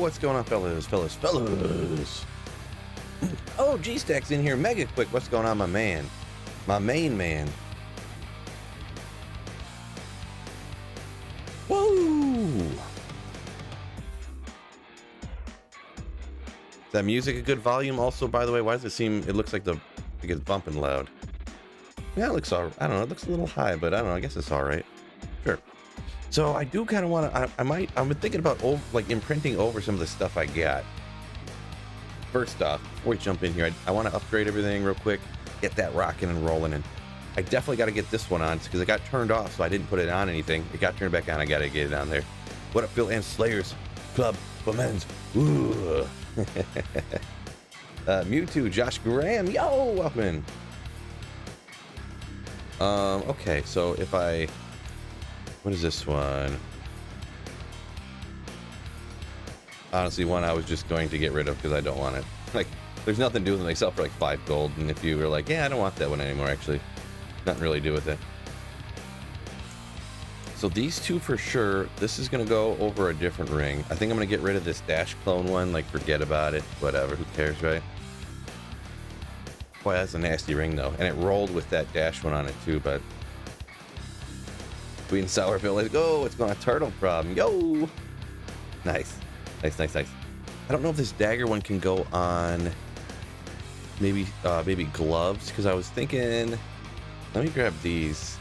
what's going on, fellas? Oh, G-Stack's in here mega quick. What's going on, my man? My main man. Whoa! Is that music a good volume? Also, by the way, why does it seem, it looks like it's bumping loud. Yeah, it looks all, I don't know, it looks a little high, but I don't know, I guess it's all right. Sure. So I do kind of want to, I've been thinking about imprinting over some of the stuff I got. First off, before we jump in here, I want to upgrade everything real quick, get that rocking and rolling, and I definitely got to get this one on because it got turned off, so I didn't put it on anything. It got turned back on, I got to get it on there. What up, Phil and Slayers Club Commands? Ooh. Mewtwo, Josh Graham, yo, welcome in. Okay, so if what is this one? Honestly, one I was just going to get rid of because I don't want it. Like, there's nothing to do with them except for like 5 gold, and if you were like, yeah, I don't want that one anymore, actually, nothing really to do with it. So these two for sure. This is going to go over a different ring. I think I'm going to get rid of this Dash clone one. Like, forget about it. Whatever. Who cares, right? Boy, that's a nasty ring, though. And it rolled with that Dash one on it, too. But Sweet and Sour Bill, let's go. What's going on? Turtle problem. Yo! Nice. Nice. I don't know if this dagger one can go on maybe gloves. Because I was thinking... Let me grab these.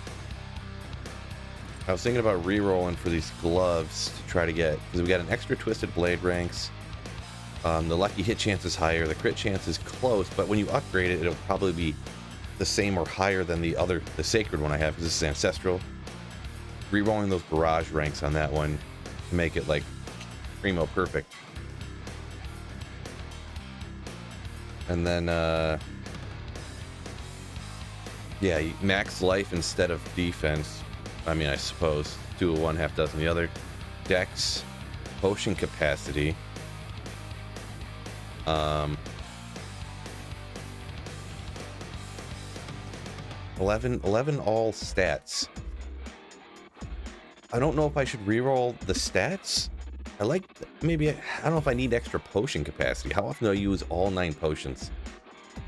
I was thinking about re-rolling for these gloves to try to get, because we got an extra Twisted Blade ranks. The lucky hit chance is higher, the crit chance is close, but when you upgrade it, it'll probably be the same or higher than the sacred one I have, because this is ancestral. Re-rolling those barrage ranks on that one to make it like primo perfect. And then, yeah, max life instead of defense. I mean, I suppose 2 of one, half dozen the other. Dex, potion capacity. 11 all stats. I don't know if I should reroll the stats. I like, maybe, I don't know if I need extra potion capacity. How often do I use all 9 potions?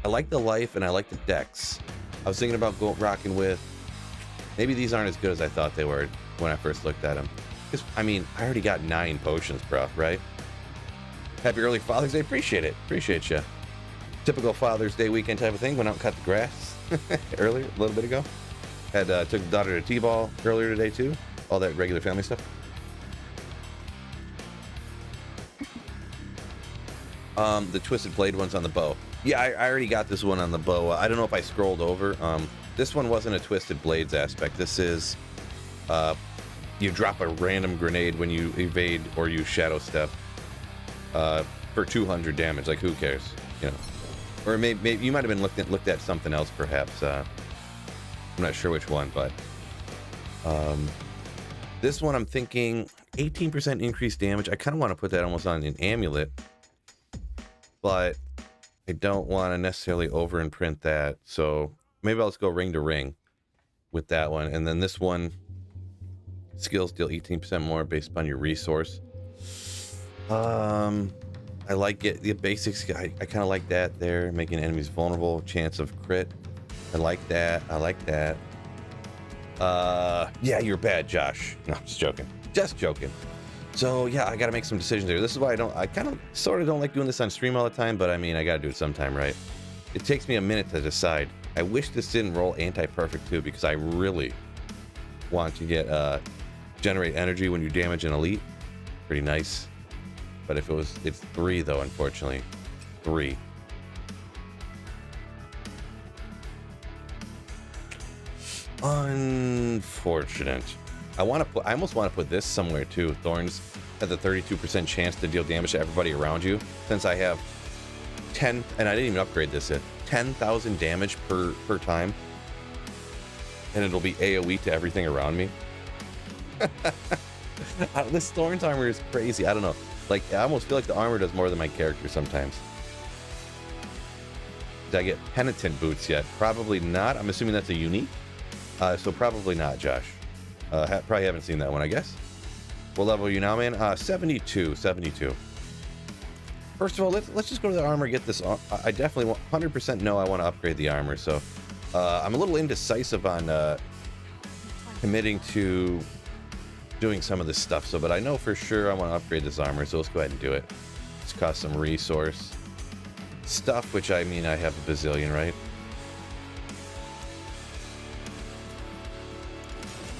I like the life and I like the dex. I was thinking about rocking with, maybe these aren't as good as I thought they were when I first looked at them. Because, I mean, I already got 9 potions, bro, right? Happy early Father's Day. Appreciate it. Appreciate you. Typical Father's Day weekend type of thing. Went out and cut the grass earlier, a little bit ago. Had took the daughter to T-ball earlier today, too. All that regular family stuff. The Twisted Blade one's on the bow. Yeah, I already got this one on the bow. I don't know if I scrolled over. This one wasn't a Twisted Blades aspect. This is, you drop a random grenade when you evade or use Shadow Step for 200 damage. Like, who cares? You know, or maybe you might have been looked at something else, perhaps. I'm not sure which one, but this one I'm thinking 18% increased damage. I kind of want to put that almost on an amulet, but I don't want to necessarily over imprint that. So maybe I'll just go ring to ring with that one. And then this one, skills deal 18% more based upon your resource. I like it. The basics, I kind of like that there, making enemies vulnerable, chance of crit. I like that. Yeah, you're bad, Josh. No, I'm just joking. Just joking. So yeah, I got to make some decisions there. This is why I kind of sort of don't like doing this on stream all the time, but I mean, I got to do it sometime, right? It takes me a minute to decide. I wish this didn't roll anti-perfect too, because I really want to get generate energy when you damage an elite. Pretty nice. But if it's 3 though, unfortunately. 3. Unfortunate. I almost want to put this somewhere too. Thorns have the 32% chance to deal damage to everybody around you. Since I have 10, and I didn't even upgrade this yet, 10,000 damage per time. And it'll be AoE to everything around me. This Thorns armor is crazy. I don't know. Like, I almost feel like the armor does more than my character sometimes. Did I get Penitent Boots yet? Probably not. I'm assuming that's a unique. So probably not, Josh. Probably haven't seen that one, I guess. What level are you now, man? 72. First of all, let's just go to the armor, get this. I definitely 100% know I want to upgrade the armor. So I'm a little indecisive on committing to doing some of this stuff. So, but I know for sure I want to upgrade this armor. So let's go ahead and do it. It's cost some resource stuff, which I mean I have a bazillion, right?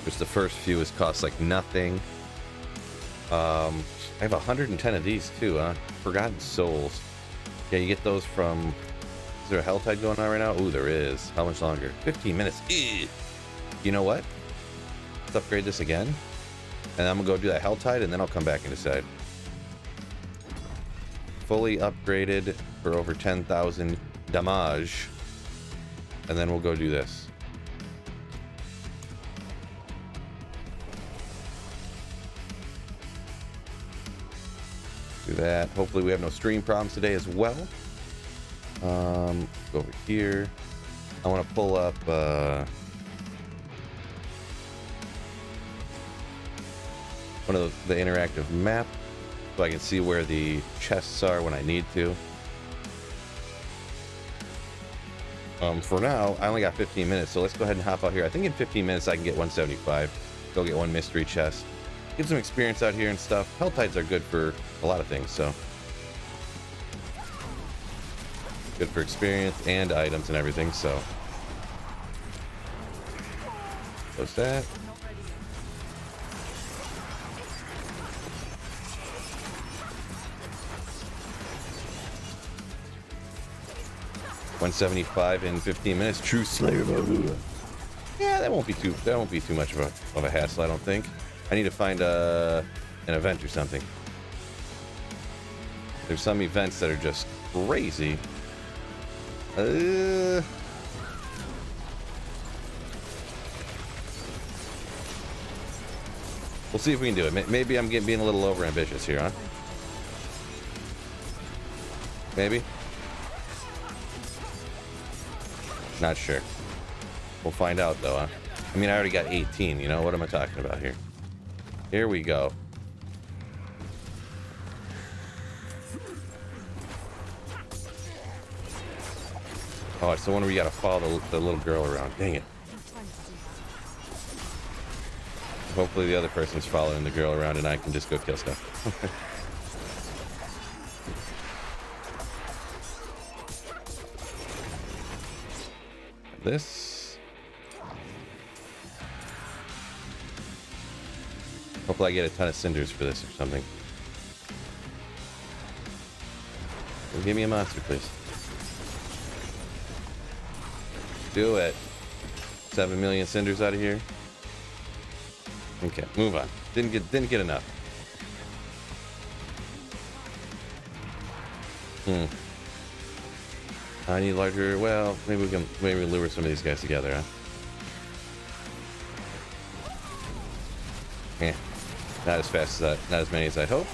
Which the first few has cost like nothing. I have 110 of these too, huh? Forgotten Souls. Yeah, you get those from... Is there a Helltide going on right now? Ooh, there is. How much longer? 15 minutes. Ew. You know what? Let's upgrade this again. And I'm going to go do that Helltide, and then I'll come back and decide. Fully upgraded for over 10,000 damage. And then we'll go do this. Do that. Hopefully we have no stream problems today as well. Go over here. I want to pull up one of the interactive map so I can see where the chests are when I need to. For now, I only got 15 minutes, so let's go ahead and hop out here. I think in 15 minutes I can get 175. Go get one mystery chest. Get some experience out here and stuff. Helltides are good for a lot of things, so. Good for experience and items and everything, so. What's that? $175 in 15 minutes. True Slayer mode. Yeah, that won't be too much of a hassle, I don't think. I need to find an event or something. There's some events that are just crazy. We'll see if we can do it. Maybe I'm being a little over ambitious here, huh? Maybe? Not sure. We'll find out though, huh? I mean, I already got 18, you know? What am I talking about here? Here we go. Oh, it's the one where you gotta follow the little girl around. Dang it. Hopefully the other person's following the girl around and I can just go kill stuff. This. Hopefully I get a ton of cinders for this or something. Give me a monster, please. Do it. 7 million cinders out of here. Okay, move on. Didn't get enough. I need larger. Well, maybe we lure some of these guys together, huh? Yeah, not as fast as that. Not as many as I'd hope.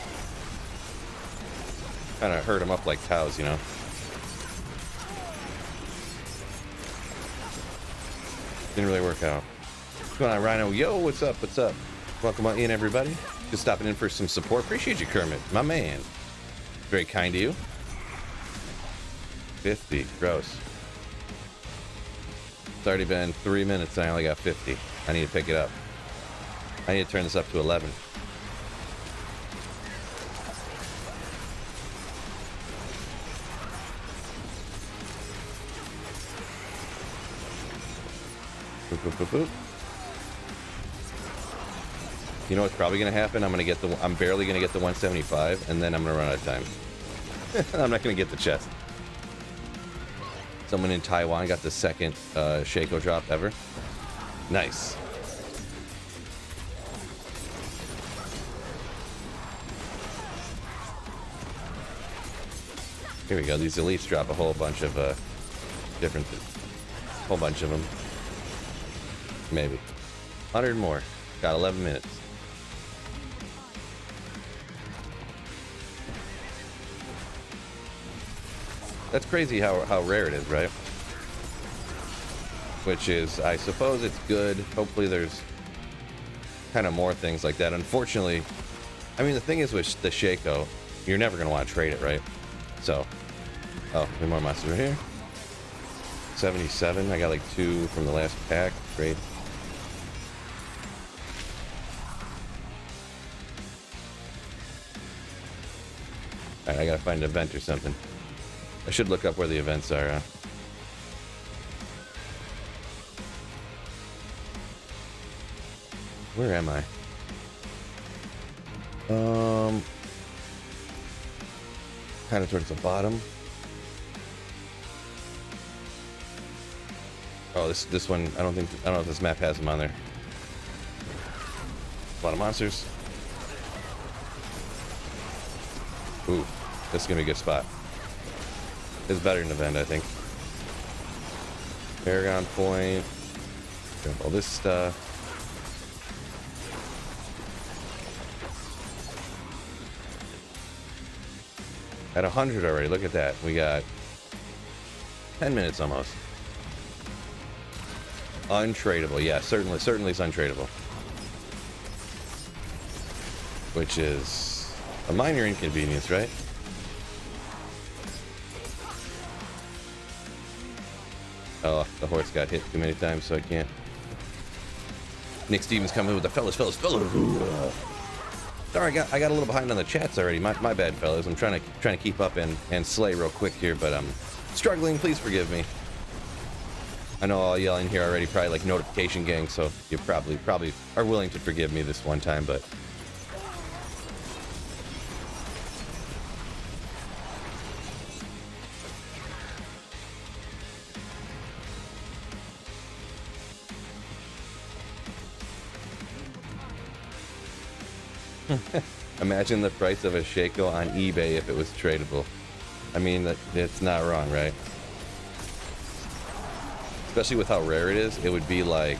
Kind of herd them up like cows, you know. Didn't really work out. What's going on, Rhino? Yo, what's up? What's up? Welcome on in, everybody. Just stopping in for some support. Appreciate you, Kermit. My man. Very kind to you. 50. Gross. It's already been 3 minutes and I only got 50. I need to pick it up. I need to turn this up to 11. Boop, boop, boop, boop. You know what's probably going to happen? I'm barely going to get the 175 and then I'm going to run out of time. I'm not going to get the chest. Someone in Taiwan got the second Shaco drop ever. Nice. Here we go. These elites drop a whole bunch of whole bunch of them. Maybe 100 more. Got 11 minutes. That's crazy how rare it is, right? Which is, I suppose it's good. Hopefully there's kind of more things like that. Unfortunately, I mean, the thing is with the Shaco, you're never going to want to trade it, right? So, oh, there's more monsters right here. 77. I got like 2 from the last pack. Great. Alright, I gotta find an event or something. I should look up where the events are. Where am I? Kind of towards the bottom. Oh, this one. I don't know if this map has them on there. A lot of monsters. Ooh, this is gonna be a good spot. It's better than event, I think. Paragon Point. Got all this stuff. At 100 already. Look at that. We got 10 minutes almost. Untradeable. Yeah, certainly it's untradeable. Which is a minor inconvenience, right? Oh, the horse got hit too many times, so I can't. Nick Stevens coming with the fellas. Sorry, I got a little behind on the chats already. My bad, fellas. I'm trying to keep up and slay real quick here, but I'm struggling. Please forgive me. I know all y'all in here already probably like notification gang, so you probably are willing to forgive me this one time, but imagine the price of a Shaco on eBay if it was tradable. I mean, it's not wrong, right? Especially with how rare it is, it would be like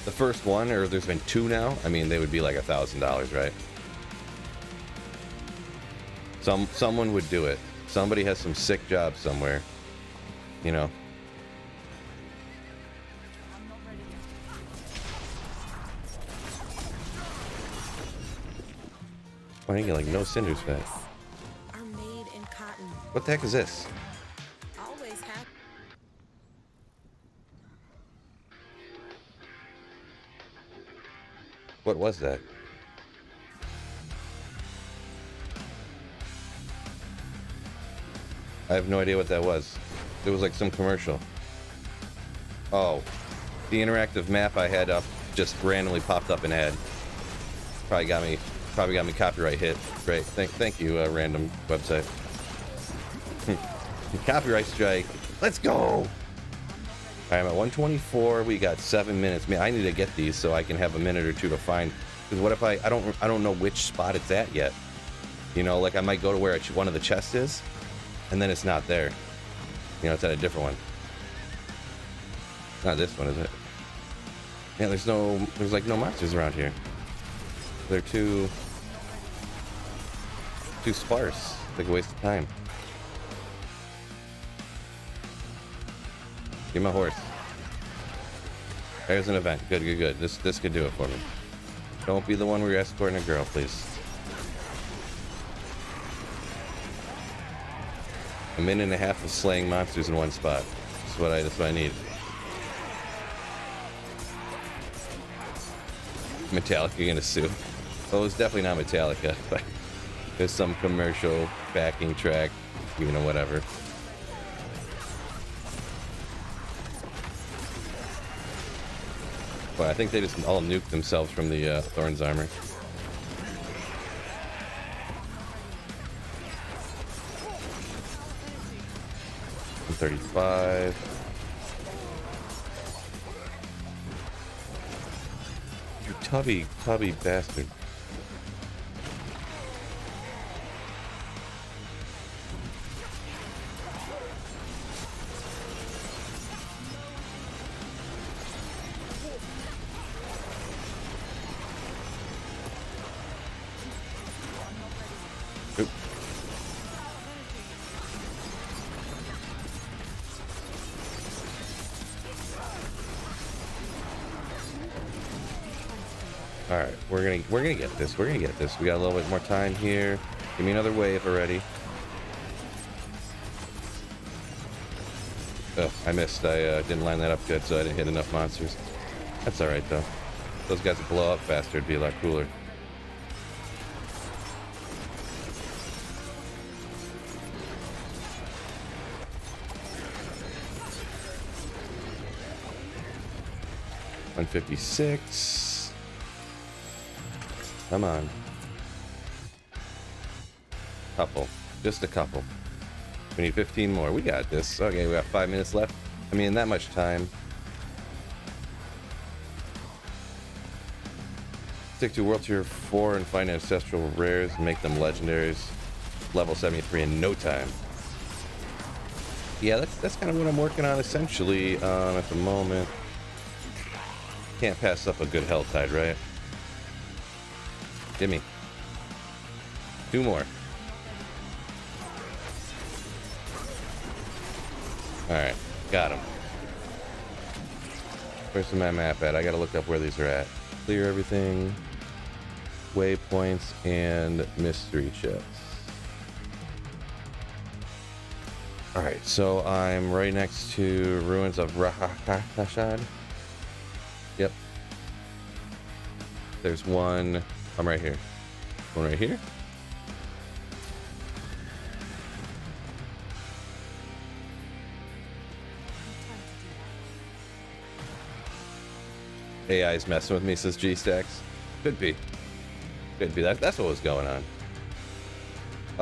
the first one, or there's been 2 now. I mean, they would be like $1,000, right? Someone would do it. Somebody has some sick job somewhere, you know. I didn't get like no cinders back. Are made in cotton. What the heck is this? Always have. What was that? I have no idea what that was. It was like some commercial. Oh, the interactive map I had up just randomly popped up an ad. Probably got me copyright hit. Great. Thank you, random website. Copyright strike. Let's go. I'm at 124. We got 7 minutes. Man, I need to get these so I can have a minute or two to find. Because what if I don't know which spot it's at yet? You know, like I might go to where one of the chests is, and then it's not there. You know, it's at a different one. Not this one, is it? Yeah, there's like no monsters around here. They're too sparse. It's like a waste of time. Give me a horse. There's an event. Good. This could do it for me. Don't be the one where you're escorting a girl, please. A minute and a half of slaying monsters in one spot. That's what I need. Metallica gonna sue. Oh, it's definitely not Metallica, but there's some commercial backing track, you know, whatever. But I think they just all nuked themselves from the Thorn's armor. $35. You tubby bastard. Oop. All right, we're gonna get this. We got a little bit more time here. Give me another wave already. Ugh, I missed. I didn't line that up good, so I didn't hit enough monsters. That's alright, though. Those guys would blow up faster. It'd be a lot cooler. $156. Come on. Couple. Just a couple. We need 15 more. We got this. Okay, we got 5 minutes left. I mean, that much time. Stick to World Tier 4 and find ancestral rares and make them legendaries. Level 73 in no time. Yeah, that's kind of what I'm working on essentially at the moment. Can't pass up a good Helltide, right? Gimme. 2 more. Alright, got him. Where's my map at? I gotta look up where these are at. Clear everything. Waypoints and mystery chests. Alright, so I'm right next to ruins of Rahakashad. Yep. There's one. I'm right here. One right here. AI is messing with me, says G-Stacks. Could be. Could be. That's what was going on.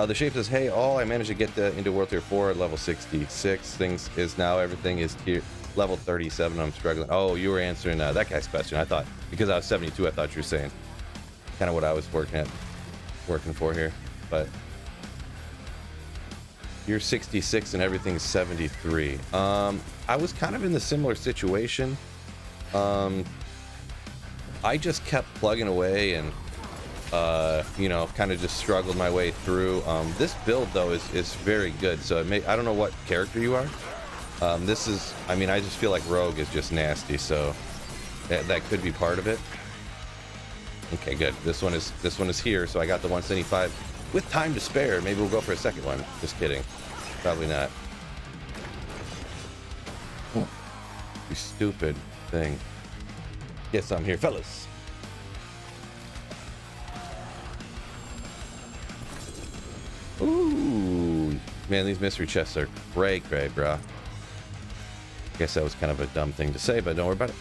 The shape says, hey, all I managed to get into World Tier 4 at level 66. Things is now everything is tier level 37. I'm struggling. Oh, you were answering that guy's question. I thought, because I was 72, I thought you were saying kind of what I was working for here. But you're 66 and everything's 73. I was kind of in the similar situation. I just kept plugging away and, you know, kind of just struggled my way through. This build, though, is very good. So I don't know what character you are. This is, I mean, I just feel like Rogue is just nasty. So that could be part of it. Okay, good. This one is here. So I got the 175 with time to spare. Maybe we'll go for a second one. Just kidding. Probably not. You stupid thing. Get some here, fellas. Ooh, man, these mystery chests are great, bro. Guess that was kind of a dumb thing to say, but don't worry about it.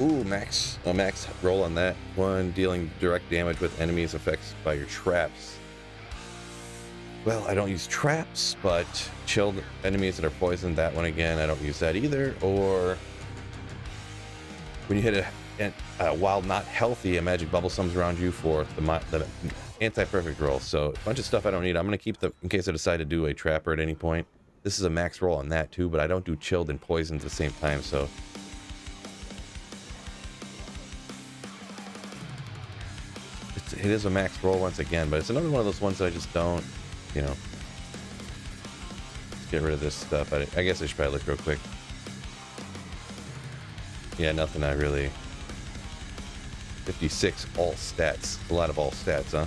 Ooh, max roll on that one, dealing direct damage with enemies affects by your traps. Well, I don't use traps, but chilled enemies that are poisoned, that one again, I don't use that either. Or when you hit while not healthy, a magic bubble sums around you for the anti-perfect roll. So a bunch of stuff I don't need. I'm going to keep in case I decide to do a trapper at any point. This is a max roll on that too, but I don't do chilled and poisoned at the same time, so. It is a max roll once again, but it's another one of those ones that I just don't, you know. Let's get rid of this stuff. I guess I should probably look real quick. Yeah, nothing I really. 56 all stats. A lot of all stats, huh?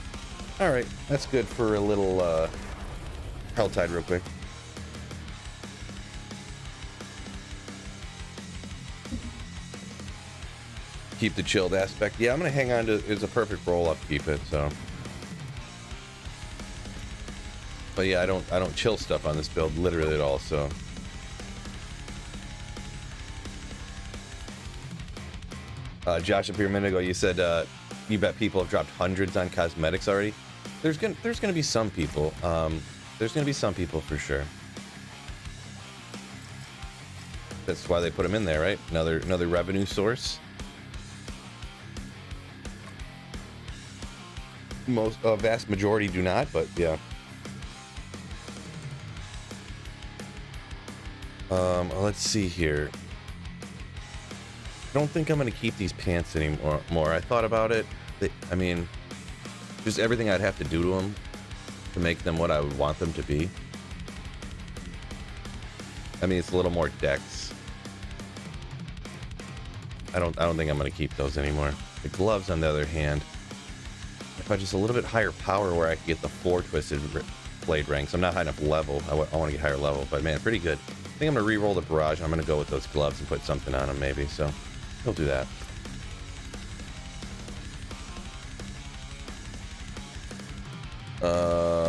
Alright, that's good for a little Helltide real quick. Keep the chilled aspect. Yeah, I'm gonna hang on to it's a perfect roll up, keep it, so. But yeah, I don't chill stuff on this build literally at all, so. Josh up here a minute ago, you said you bet people have dropped hundreds on cosmetics already. There's gonna be some people. There's gonna be some people for sure. That's why they put them in there, right? Another revenue source. Vast majority do not, but yeah. Let's see here. I don't think I'm going to keep these pants anymore. I thought about it. I mean, just everything I'd have to do to them to make them what I would want them to be. I mean, it's a little more dex. I don't think I'm going to keep those anymore. The gloves, on the other hand, if I just a little bit higher power where I could get the 4 twisted blade ranks. I'm not high enough level. I want to get higher level, but man, pretty good. think I'm gonna re-roll the barrage. I'm gonna go with those gloves and put something on them maybe. So we'll do that.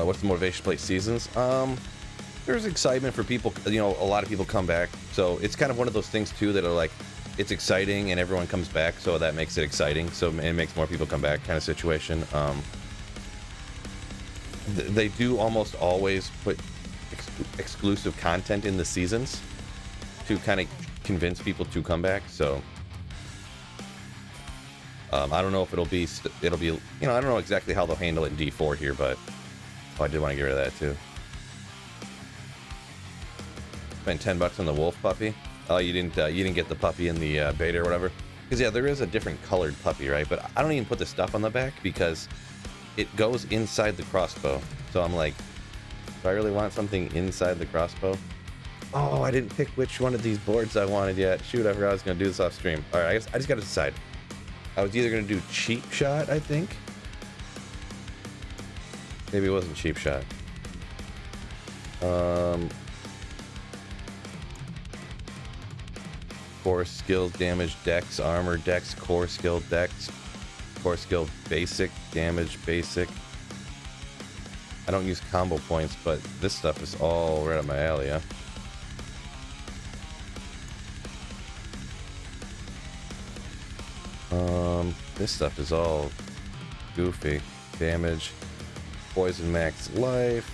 What's the motivation to play seasons? There's excitement for people. You know, a lot of people come back, so it's kind of one of those things too that are like, it's exciting and everyone comes back, so that makes it exciting. So it makes more people come back, kind of situation. They do almost always put exclusive content in the seasons to kind of convince people to come back. So I don't know if it'll be, you know, I don't know exactly how they'll handle it in D4 here, but I did want to get rid of that too. Spent $10 on the wolf puppy. Oh, you didn't get the puppy in the beta or whatever. Because yeah, there is a different colored puppy, right? But I don't even put the stuff on the back because it goes inside the crossbow. So I'm like, do I really want something inside the crossbow? Oh, I didn't pick which one of these boards I wanted yet. Shoot, I forgot I was gonna do this off stream. All right, I just gotta decide. I was either gonna do cheap shot, I think. Maybe it wasn't cheap shot. Core skill, damage, dex, armor, dex, core skill, dex, core skill, basic, damage, basic. I don't use combo points, but this stuff is all right up my alley, yeah. This stuff is all goofy. Damage, poison max life,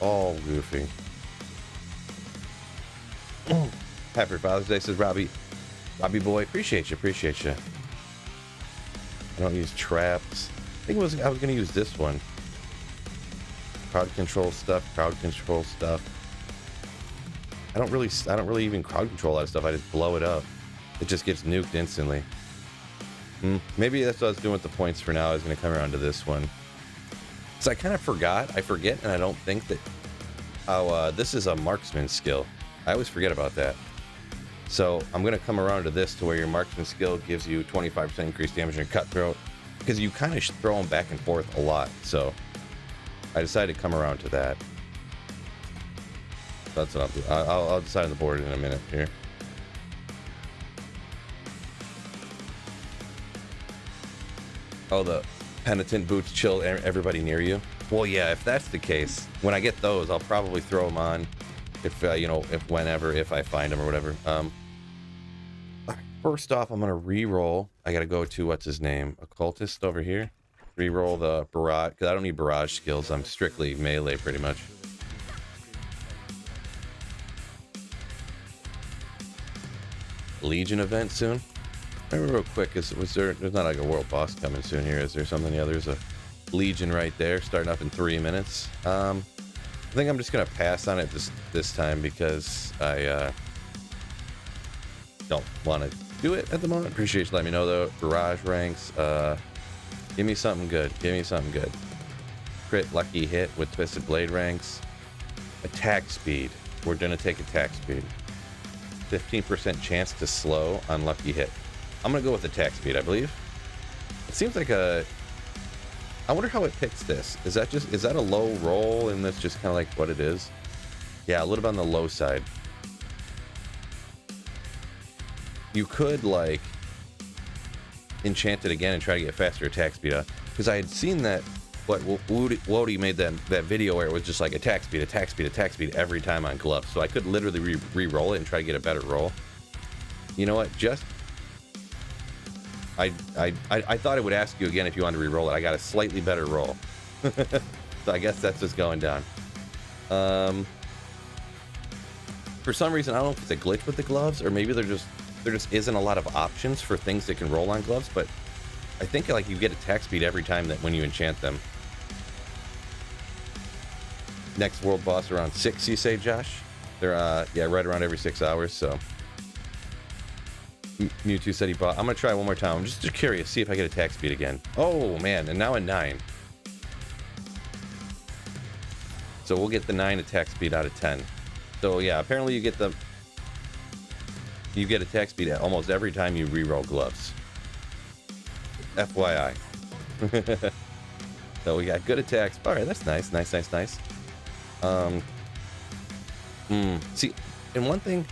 all goofy. Happy Father's Day, says Robbie. Robbie boy, appreciate you. I don't use traps. I think I was gonna use this one. Crowd control stuff. I don't really even crowd control a lot of stuff. I just blow it up. It just gets nuked instantly. Maybe that's what I was doing with the points for now. I was gonna come around to this one. So I kind of forget, and I don't think that how this is a marksman skill. I always forget about that. So I'm gonna come around to this to where your marksman skill gives you 25% increased damage in your cutthroat, because you kind of throw them back and forth a lot. So I decided to come around to that. That's what I'll do. I'll decide on the board in a minute here. Oh, the penitent boots chill everybody near you. Well, yeah, if that's the case, when I get those, I'll probably throw them on. If you know, if I find them or whatever. First off, I'm gonna re-roll. I gotta go to what's his name, occultist over here. Re-roll the barrage, because I don't need barrage skills. I'm strictly melee, pretty much. Legion event soon. Remember real quick, there's not like a world boss coming soon here, is there something? Yeah, there's a Legion right there, starting up in 3 minutes. I think I'm just gonna pass on it this time because I don't want to do it at the moment. Appreciate you letting me know though. Barrage ranks. Give me something good. Crit lucky hit with twisted blade ranks. Attack speed. We're gonna take attack speed. 15% chance to slow on lucky hit. I'm gonna go with attack speed, I believe. It seems like I wonder how it picks this. Is that a low roll and that's just kind of like what it is? Yeah, a little bit on the low side. You could like enchant it again and try to get faster attack speed up, because I had seen that Wody made that video where it was just like attack speed every time on gloves, so I could literally re-roll it and try to get a better roll. You know what, I thought it would ask you again if you wanted to re-roll it. I got a slightly better roll. So I guess that's just going down. For some reason, I don't know if it's a glitch with the gloves, or maybe there just isn't a lot of options for things that can roll on gloves, but I think like you get attack speed every time that when you enchant them. Next world boss around 6, you say, Josh? They're yeah, right around every 6 hours, so. Mewtwo said he bought. I'm gonna try one more time. I'm just curious, see if I get attack speed again. Oh man, and now a 9. So we'll get the 9 attack speed out of 10. So yeah, apparently you get attack speed at almost every time you re-roll gloves. FYI. So we got good attacks. All right, that's nice. See, and one thing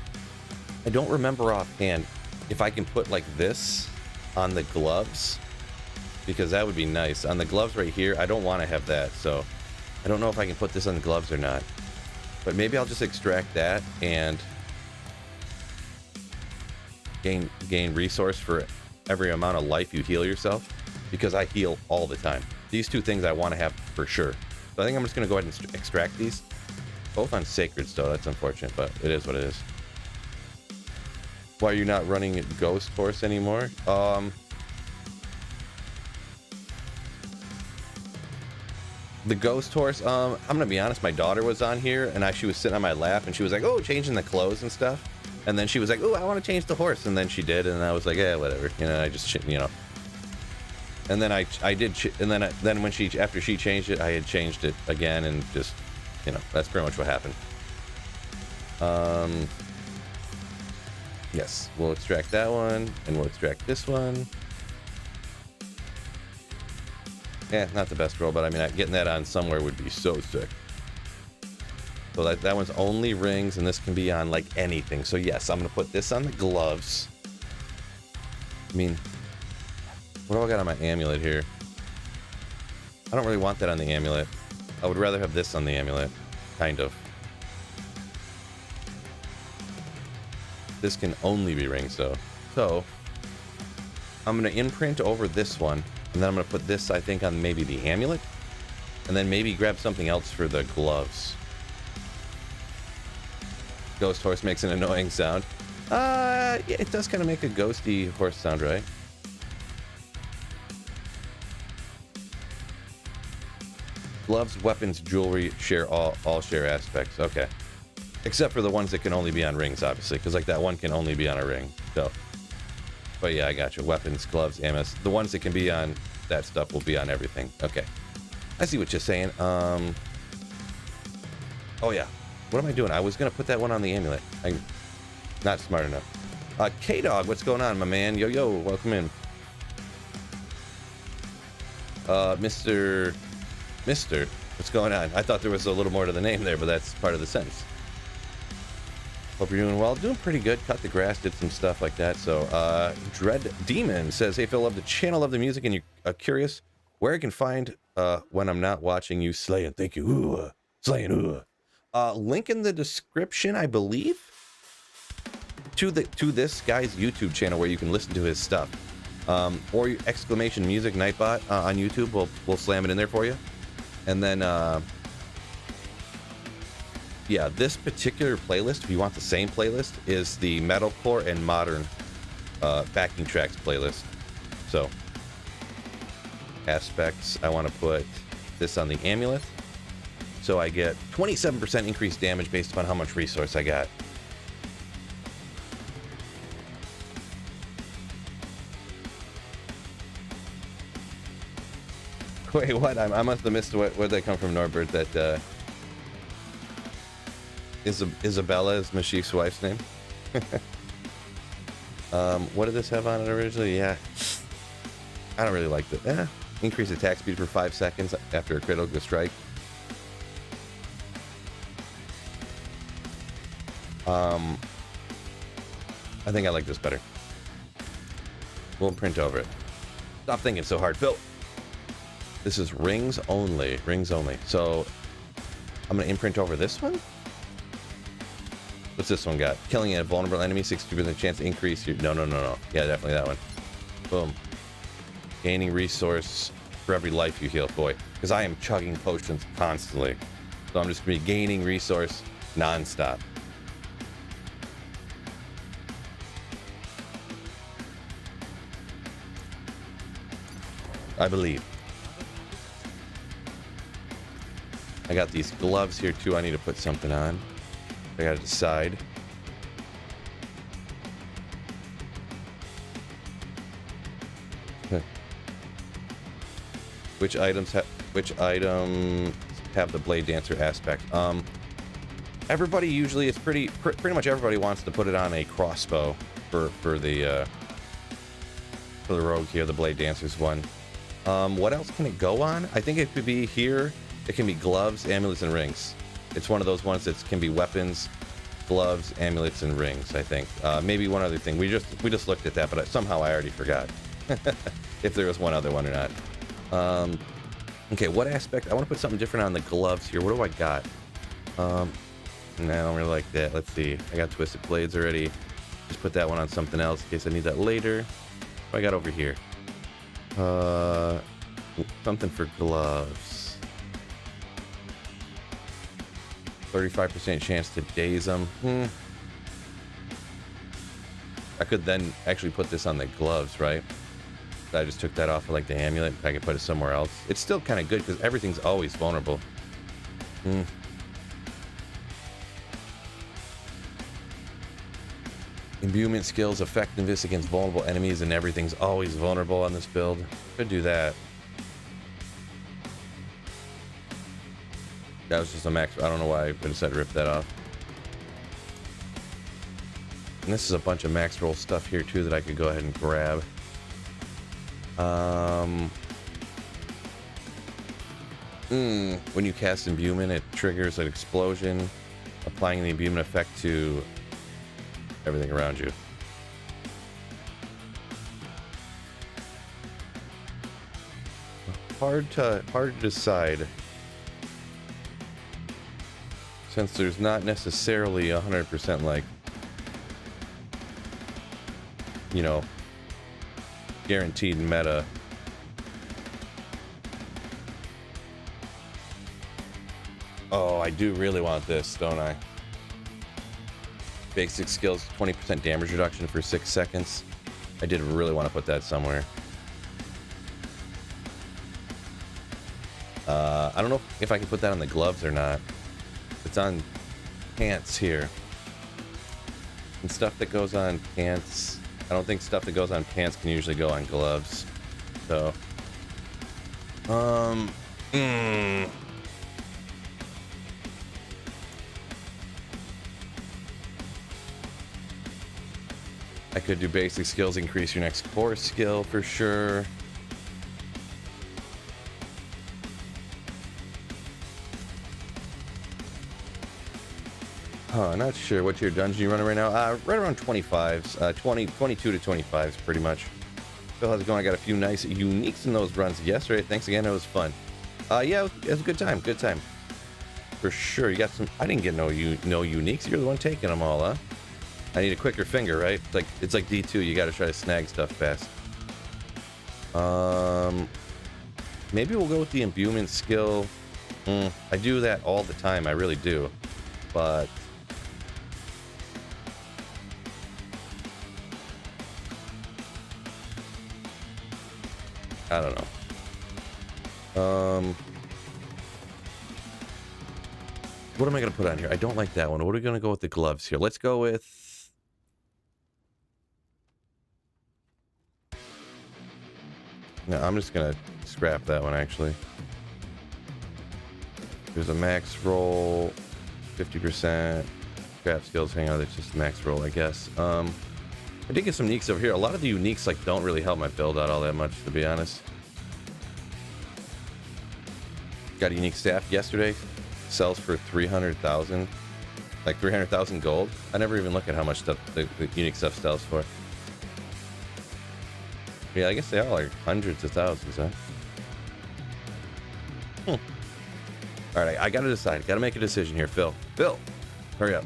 I don't remember offhand, if I can put like this on the gloves, because that would be nice. On the gloves right here, I don't want to have that, so I don't know if I can put this on the gloves or not. But maybe I'll just extract that and gain resource for every amount of life you heal yourself, because I heal all the time. These two things I want to have for sure. So I think I'm just going to go ahead and extract these. Both on Sacred Stow. That's unfortunate, but it is what it is. Why are you not running Ghost Horse anymore? The Ghost Horse, I'm gonna be honest, my daughter was on here and she was sitting on my lap and she was like, oh, changing the clothes and stuff. And then she was like, oh, I want to change the horse. And then she did, and I was like, yeah, whatever. You know, I just, you know. And then I did, and then when after she changed it, I had changed it again, and just, you know, that's pretty much what happened. Yes, we'll extract that one, and we'll extract this one. Yeah, not the best roll, but I mean, getting that on somewhere would be so sick. So that one's only rings, and this can be on like anything. So yes, I'm gonna put this on the gloves. I mean, what do I got on my amulet here? I don't really want that on the amulet. I would rather have this on the amulet, kind of. This can only be rings though. So I'm gonna imprint over this one, and then I'm gonna put this, I think, on maybe the amulet, and then maybe grab something else for the gloves. Ghost horse makes an annoying sound. Yeah, it does kind of make a ghosty horse sound, right? Gloves, weapons, jewelry share all share aspects. Okay, except for the ones that can only be on rings, obviously, because like that one can only be on a ring. So, but yeah, I got you. Weapons, gloves, ammo. The ones that can be on that stuff will be on everything. Okay, I see what you're saying. Oh yeah. What am I doing? I was gonna put that one on the amulet. I'm not smart enough. K-Dog, what's going on, my man? Yo, welcome in. Mister, what's going on? I thought there was a little more to the name there, but that's part of the sentence. Hope you're doing well. Doing pretty good. Cut the grass, did some stuff like that. So, Dread Demon says, hey, Phil, love the channel, love the music, and you're curious where I can find when I'm not watching you slaying. Thank you. Ooh, slaying. Link in the description, I believe, to this guy's YouTube channel where you can listen to his stuff. Or exclamation music Nightbot on YouTube. We'll slam it in there for you. And then, yeah, this particular playlist, if you want the same playlist, is the metalcore and modern backing tracks playlist. So, aspects, I want to put this on the amulet. So I get 27% increased damage based upon how much resource I got. Wait, what? I must have missed where'd that come from, Norbert? That Isabella is Mashif's wife's name. What did this have on it originally? Yeah, I don't really like that. Increase attack speed for 5 seconds after a critical strike. I think I like this better. We'll print over it. Stop thinking so hard, Phil. This is rings only. Rings only. So I'm gonna imprint over this one. What's this one got? Killing a vulnerable enemy, 60% chance to increase your... No. Yeah, definitely that one. Boom. Gaining resource for every life you heal, boy. Because I am chugging potions constantly. So I'm just gonna be gaining resource non-stop. I believe. I got these gloves here too. I need to put something on. I gotta decide. Which items have the blade dancer aspect? Everybody usually, it's pretty much everybody wants to put it on a crossbow for the rogue here, the blade dancers one. What else can it go on? I think it could be here. It can be gloves, amulets, and rings. It's one of those ones that can be weapons, gloves, amulets, and rings, I think. Maybe one other thing. We just looked at that, but somehow I already forgot if there was one other one or not. Okay, what aspect? I want to put something different on the gloves here. What do I got? No, I don't really like that. Let's see. I got twisted blades already. Just put that one on something else in case I need that later. What I got over here? Something for gloves. 35% chance to daze them. I could then actually put this on the gloves, right? I just took that off of like the amulet. I could put it somewhere else. It's still kind of good because everything's always vulnerable. Imbuement skills, effectiveness against vulnerable enemies, and everything's always vulnerable on this build. Could do that. That was just a max. I don't know why I decided to rip that off. And this is a bunch of max roll stuff here too that I could go ahead and grab. When you cast imbuement, it triggers an explosion, applying the imbuement effect to everything around you. Hard to decide, since there's not necessarily 100% like, you know, guaranteed meta. Oh, I do really want this, don't I? Basic skills, 20% damage reduction for 6 seconds. I did really want to put that somewhere. I don't know if I can put that on the gloves or not. It's on pants here. And stuff that goes on pants, I don't think stuff that goes on pants can usually go on gloves. So, I could do basic skills, increase your next core skill for sure. Not sure. What's your dungeon you running right now? Right around 25s. 22 to 25s, pretty much. So how's it going? I got a few nice uniques in those runs yesterday. Thanks again. It was fun. Yeah, it was a good time. Good time. For sure. You got some. I didn't get no uniques. You're the one taking them all, huh? I need a quicker finger, right? It's like D2. You got to try to snag stuff fast. Maybe we'll go with the imbuement skill. I do that all the time. I really do. But I don't know. What am I going to put on here? I don't like that one. What are we going to go with the gloves here? Let's go with... No, I'm just going to scrap that one, actually. There's a max roll, 50%. Scrap skills, hang on, that's just max roll, I guess. I did get some uniques over here. A lot of the uniques like don't really help my build out all that much, to be honest. Got a unique staff yesterday. Sells for 300,000. Like 300,000 gold. I never even look at how much stuff the unique stuff sells for. Yeah, I guess they are like hundreds of thousands, huh? Alright, I gotta decide. Gotta make a decision here, Phil. Phil! Hurry up.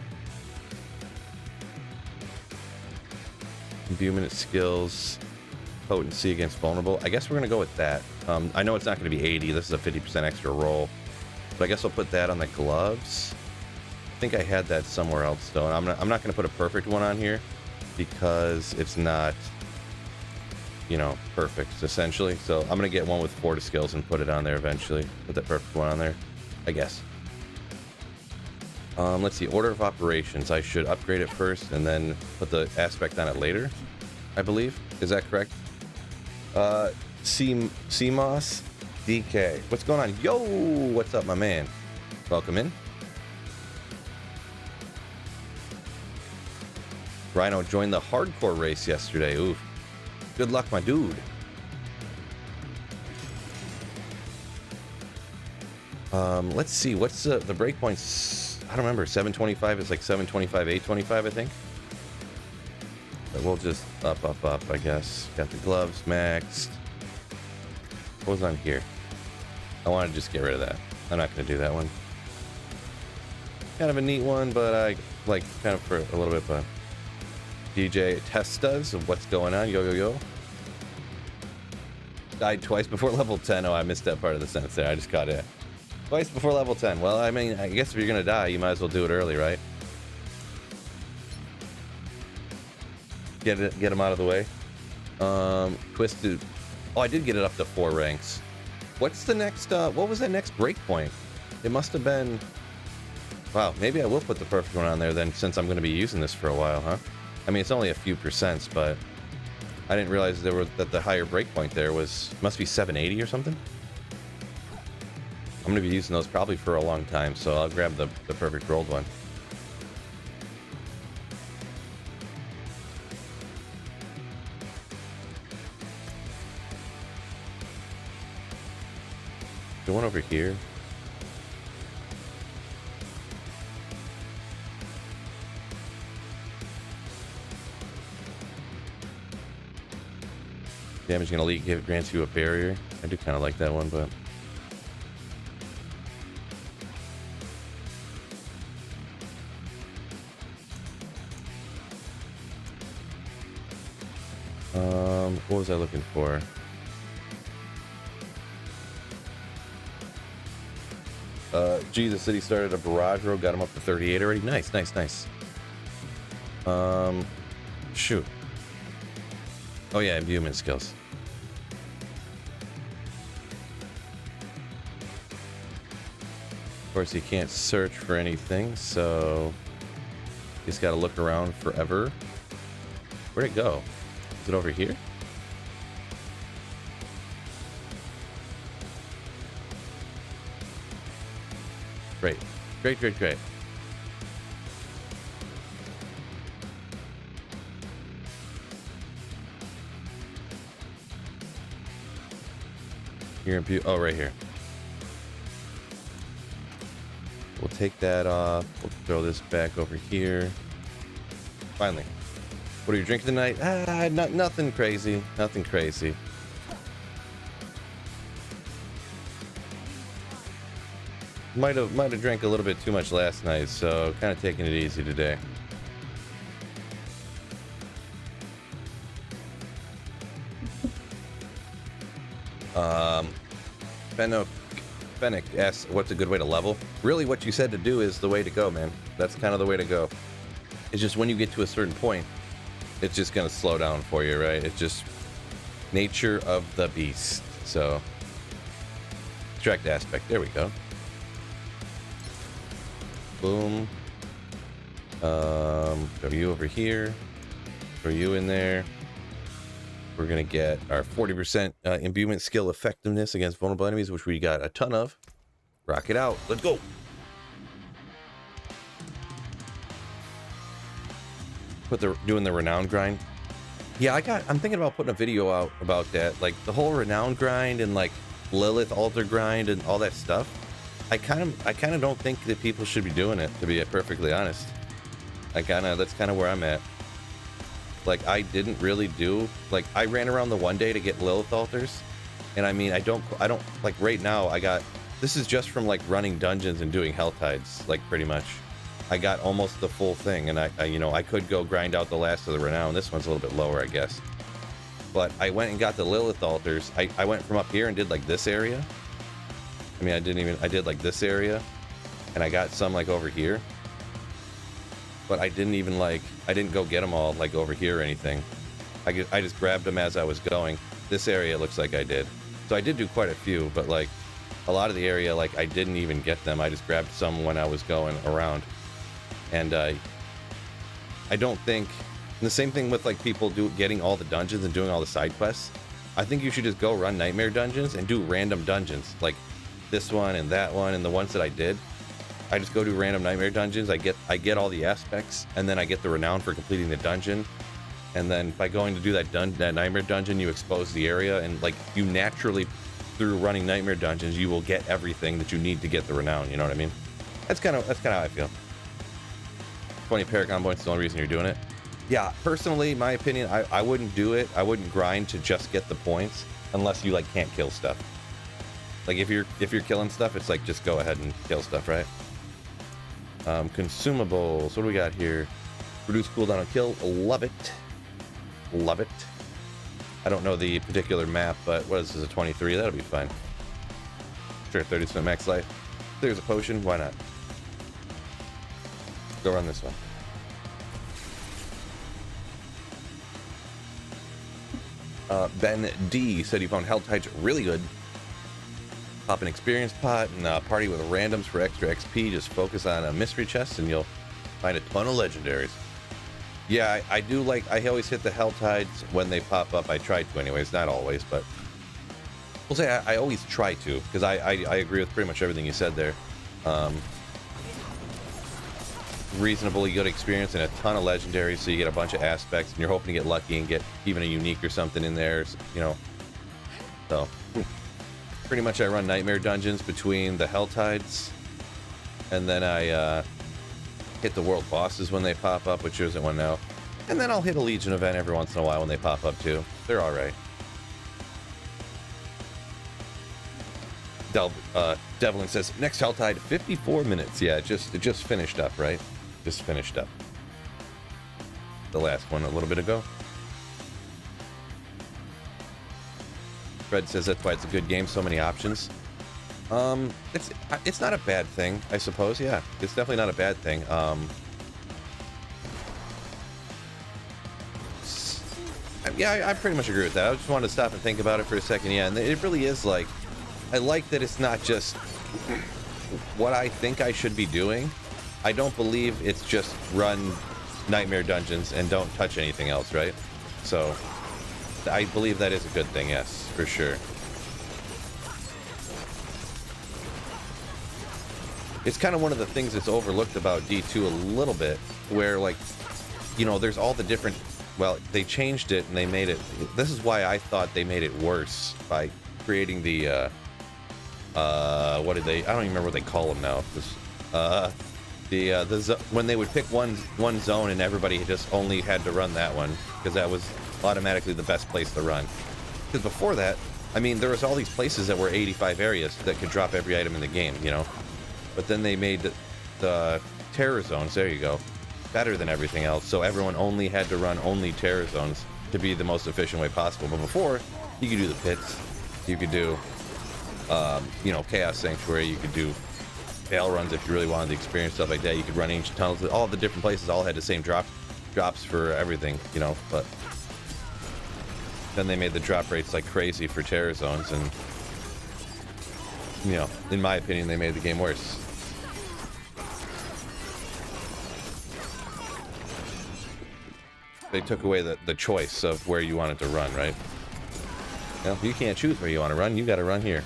Imbuement skills. Potency against vulnerable. I guess we're gonna go with that. I know it's not gonna be 80. This is a 50% extra roll. But I guess I'll put that on the gloves. I think I had that somewhere else, though. And I'm not gonna put a perfect one on here because it's not, you know, perfect, essentially. So I'm gonna get one with 40 skills and put it on there eventually. Put that perfect one on there, I guess. Let's see, order of operations. I should upgrade it first and then put the aspect on it later, I believe. Is that correct? CMOS DK. What's going on? Yo, what's up, my man? Welcome in. Rhino joined the hardcore race yesterday. Oof. Good luck, my dude. Let's see. What's the breakpoints? I don't remember. 725 is like 725, 825, I think. But we'll just up, I guess. Got the gloves maxed. What was on here? I want to just get rid of that. I'm not going to do that one. Kind of a neat one, but I like kind of for a little bit, but DJ test does of what's going on. Yo, yo, yo. Died twice before level 10. Oh, I missed that part of the sentence there. I just caught it. Twice before level 10. Well, I mean, I guess if you're going to die, you might as well do it early, right? Get him out of the way. Twisted. Oh, I did get it up to 4 ranks. What's the next, what was that next breakpoint? It must have been... Wow, maybe I will put the perfect one on there then, since I'm going to be using this for a while, huh? I mean, it's only a few percents, but I didn't realize that the higher breakpoint there must be 780 or something. I'm going to be using those probably for a long time, so I'll grab the perfect rolled one. The one over here. Damage gonna leak if it grants you a barrier. I do kind of like that one, but what was I looking for? Gee, the city started a barrage road, got him up to 38 already. Nice, nice, nice. Shoot. Oh yeah, imbuement skills. Of course, you can't search for anything, so you just gotta look around forever. Where'd it go? Is it over here? Great. Great, great, great. Here, oh, right here. We'll take that off. We'll throw this back over here. Finally. What are you drinking tonight? Nothing crazy. Nothing crazy. Might have drank a little bit too much last night, so kind of taking it easy today. Fennec asks, what's a good way to level? Really, what you said to do is the way to go, man. That's kind of the way to go. It's just when you get to a certain point, it's just going to slow down for you, right? It's just nature of the beast. So, direct aspect. There we go. Boom. Throw you over here. Throw you in there. We're going to get our 40% imbuement skill effectiveness against vulnerable enemies, which we got a ton of. Rock it out. Let's go. Doing the renown grind. Yeah, I'm thinking about putting a video out about that. Like the whole renown grind and like Lilith altar grind and all that stuff. I kind of don't think that people should be doing it, to be perfectly honest. That's kind of where I'm at. Like, I didn't really do, like, I ran around the one day to get Lilith altars, and I mean, I don't, like, right now, this is just from, like, running dungeons and doing Helltides, like, pretty much. I got almost the full thing, and I could go grind out the last of the renown. This one's a little bit lower, I guess. But I went and got the Lilith altars. I went from up here and did, like, this area. I mean, I did like this area, and I got some like over here, but I didn't go get them all like over here or anything. I just grabbed them as I was going. This area looks like I did. So I did do quite a few, but like a lot of the area, like I didn't even get them. I just grabbed some when I was going around. And I don't think, and the same thing with like people getting all the dungeons and doing all the side quests. I think you should just go run nightmare dungeons and do random dungeons, like this one and that one and the ones that I did. I just go do random nightmare dungeons. I get all the aspects, and then I get the renown for completing the dungeon. And then by going to do that nightmare dungeon, you expose the area, and like you naturally, through running nightmare dungeons, you will get everything that you need to get the renown. You know what I mean? That's kind of how I feel. 20 Paragon points is the only reason you're doing it. Yeah, personally, my opinion, I wouldn't do it. I wouldn't grind to just get the points unless you like can't kill stuff. Like if you're killing stuff, it's like just go ahead and kill stuff, right? Consumables. What do we got here? Reduce cooldown on kill. Love it. Love it. I don't know the particular map, but what is this, a 23? That'll be fine. Sure, 30% max life. There's a potion. Why not? Go run this one. Ben D said he found Helltide really good. Pop an experience pot and party with randoms for extra XP. Just focus on a mystery chest and you'll find a ton of legendaries. Yeah, I do like, I always hit the Helltides when they pop up. I try to anyways, not always, but we'll say I always try to, because I agree with pretty much everything you said there. Reasonably good experience and a ton of legendaries, so you get a bunch of aspects, and you're hoping to get lucky and get even a unique or something in there, you know. So, pretty much I run Nightmare Dungeons between the Helltides, and then I hit the world bosses when they pop up, which isn't one now. And then I'll hit a Legion event every once in a while when they pop up too. They're alright. Devlin says, next Helltide, 54 minutes. Yeah, it just finished up, right? Just finished up. The last one a little bit ago. Fred says that's why it's a good game, so many options. It's not a bad thing, I suppose. Yeah, it's definitely not a bad thing. Yeah, I pretty much agree with that. I just wanted to stop and think about it for a second. Yeah, and it really is like, I like that it's not just what I think I should be doing. I don't believe it's just run Nightmare Dungeons and don't touch anything else, right? So I believe that is a good thing, yes, for sure. It's kind of one of the things that's overlooked about D2 a little bit, where, like, you know, there's all the different, well, they changed it and they made it, this is why I thought they made it worse by creating the, what did they, I don't even remember what they call them now. When they would pick one zone and everybody just only had to run that one, because that was automatically the best place to run. Because before that, I mean, there was all these places that were 85 areas that could drop every item in the game, you know? But then they made the terror zones, there you go, better than everything else. So everyone only had to run only terror zones to be the most efficient way possible. But before, you could do the pits, you could do, you know, Chaos Sanctuary, you could do fail runs if you really wanted to experience stuff like that. You could run ancient tunnels. All the different places all had the same drops for everything, you know. But then they made the drop rates like crazy for terror zones, and, you know, in my opinion, they made the game worse. They took away the choice of where you wanted to run, right? You know, you can't choose where you want to run. You got to run here.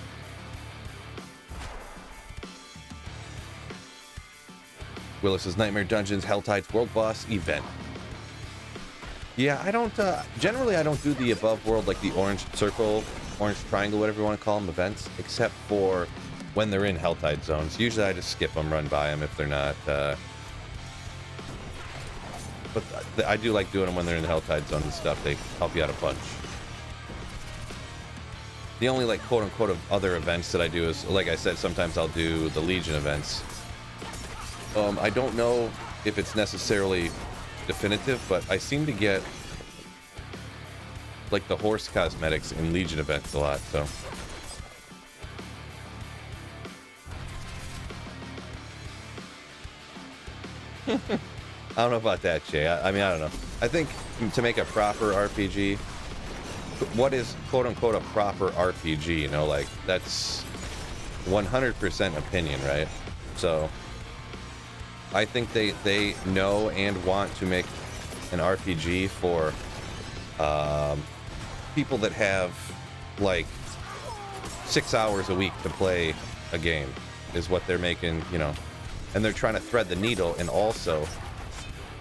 Willis says Nightmare Dungeons Helltide's World Boss event. Yeah, I don't, generally I don't do the above world, like the orange circle, orange triangle, whatever you want to call them, events, except for when they're in Helltide zones. Usually I just skip them, run by them if they're not, but I do like doing them when they're in the Helltide zones and stuff. They help you out a bunch. The only, like, quote-unquote of other events that I do is, like I said, sometimes I'll do the Legion events. I don't know if it's necessarily definitive, but I seem to get, like, the horse cosmetics in Legion events a lot, so. I don't know about that, Jay. I mean, I don't know. I think to make a proper RPG, what is quote-unquote a proper RPG, you know, like, that's 100% opinion, right? So I think they know and want to make an RPG for people that have, like, 6 hours a week to play a game is what they're making, you know, and they're trying to thread the needle and also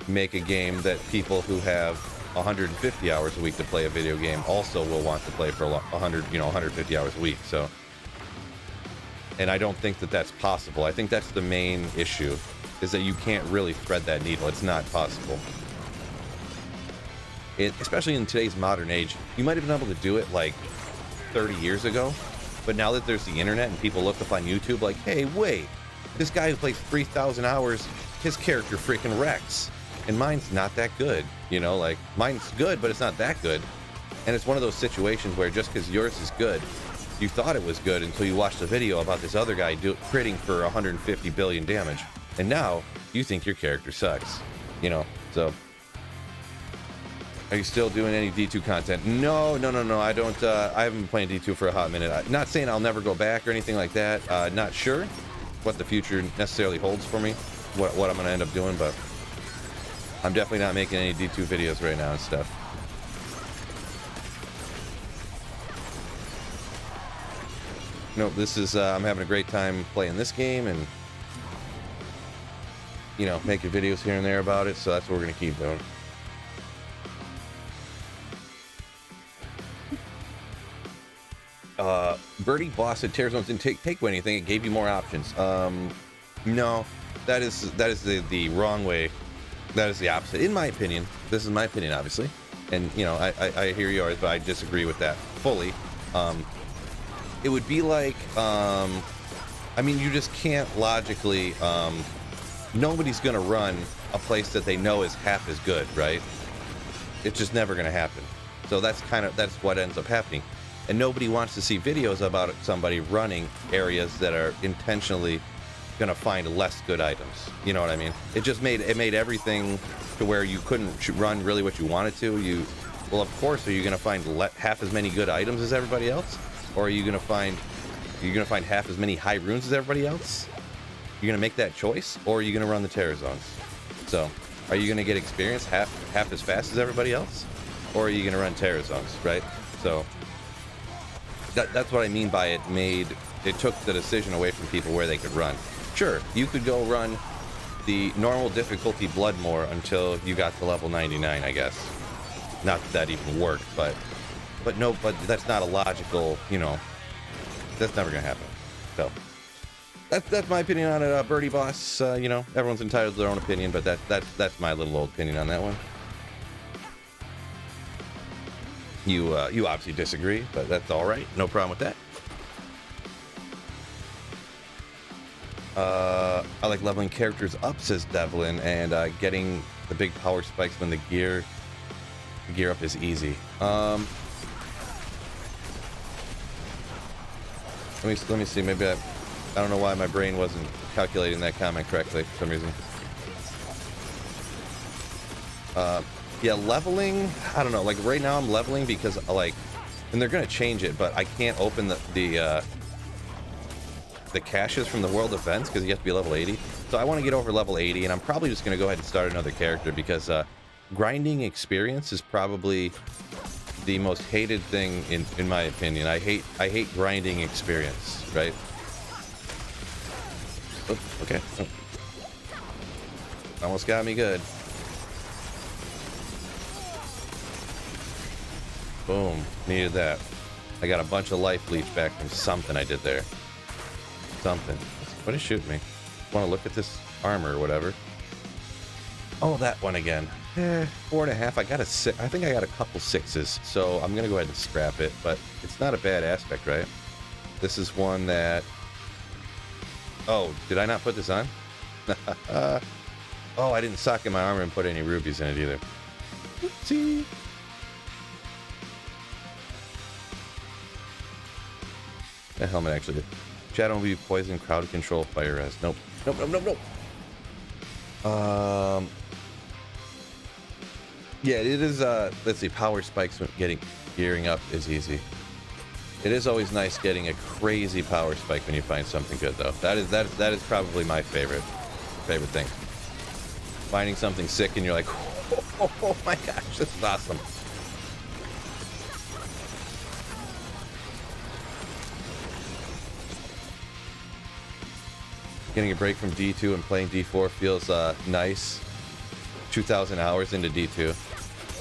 make a game that people who have 150 hours a week to play a video game also will want to play for 100, you know, 150 hours a week. So And I don't think that that's possible. I think that's the main issue, is that you can't really thread that needle. It's not possible. Especially in today's modern age, you might have been able to do it like 30 years ago, but now that there's the internet and people look up on YouTube like, hey, wait, this guy who plays 3,000 hours, his character freaking wrecks. And mine's not that good, you know, like mine's good, but it's not that good. And it's one of those situations where just because yours is good, you thought it was good until you watched a video about this other guy critting for 150 billion damage. And now you think your character sucks, you know, so. Are you still doing any D2 content? No. I don't, I haven't been playing D2 for a hot minute. Not saying I'll never go back or anything like that. Not sure what the future necessarily holds for me, what I'm going to end up doing, but I'm definitely not making any D2 videos right now and stuff. No, this is, I'm having a great time playing this game and, you know, making videos here and there about it, so that's what we're going to keep doing. Birdie Boss said Terror Zones didn't take away anything, it gave you more options. No, that is the wrong way. That is the opposite, in my opinion. This is my opinion, obviously. And, you know, I hear yours, but I disagree with that fully. It would be like, I mean, you just can't logically, nobody's going to run a place that they know is half as good, right? It's just never going to happen. So that's what ends up happening. And nobody wants to see videos about somebody running areas that are intentionally going to find less good items. You know what I mean? It made everything to where you couldn't run really what you wanted to. Well, of course, are you going to find half as many good items as everybody else? Or are you going to find half as many high runes as everybody else? You're going to make that choice, or are you going to run the terror zones? So, are you going to get experience half as fast as everybody else, or are you going to run terror zones, right? So, that's what I mean by it took the decision away from people where they could run. Sure, you could go run the normal difficulty Bloodmore until you got to level 99, I guess. Not that even worked, but that's not a logical, you know, that's never gonna happen. So that's my opinion on it, Birdie Boss. You know, everyone's entitled to their own opinion, but that's my little old opinion on that one. You obviously disagree, but that's all right. No problem with that. I like leveling characters up, says Devlin, and getting the big power spikes when the gear up is easy. Let me see. Maybe I don't know why my brain wasn't calculating that comment correctly for some reason. Yeah, leveling, I don't know, like right now I'm leveling because like, and they're gonna change it, but I can't open the caches from the world events because you have to be level 80. So I want to get over level 80, and I'm probably just gonna go ahead and start another character because grinding experience is probably the most hated thing in my opinion. I hate grinding experience, right? Oh, okay. Oh. Almost got me good. Boom. Needed that. I got a bunch of life leech back from something I did there. Something. What is shooting me? Want to look at this armor or whatever? Oh, that one again. 4.5. I got a 6. I think I got a couple 6s, so I'm gonna go ahead and scrap it. But it's not a bad aspect, right? This is one that. Oh, did I not put this on? Oh, I didn't socket my armor and put any rubies in it either. Oopsie. The helmet actually did. Shadow will be poison, crowd control, fire res. Nope. Nope. Yeah, it is, let's see, power spikes when gearing up is easy. It is always nice getting a crazy power spike when you find something good, though. That is probably my favorite thing. Finding something sick and you're like, oh my gosh, this is awesome. Getting a break from D2 and playing D4 feels nice. 2,000 hours into D2.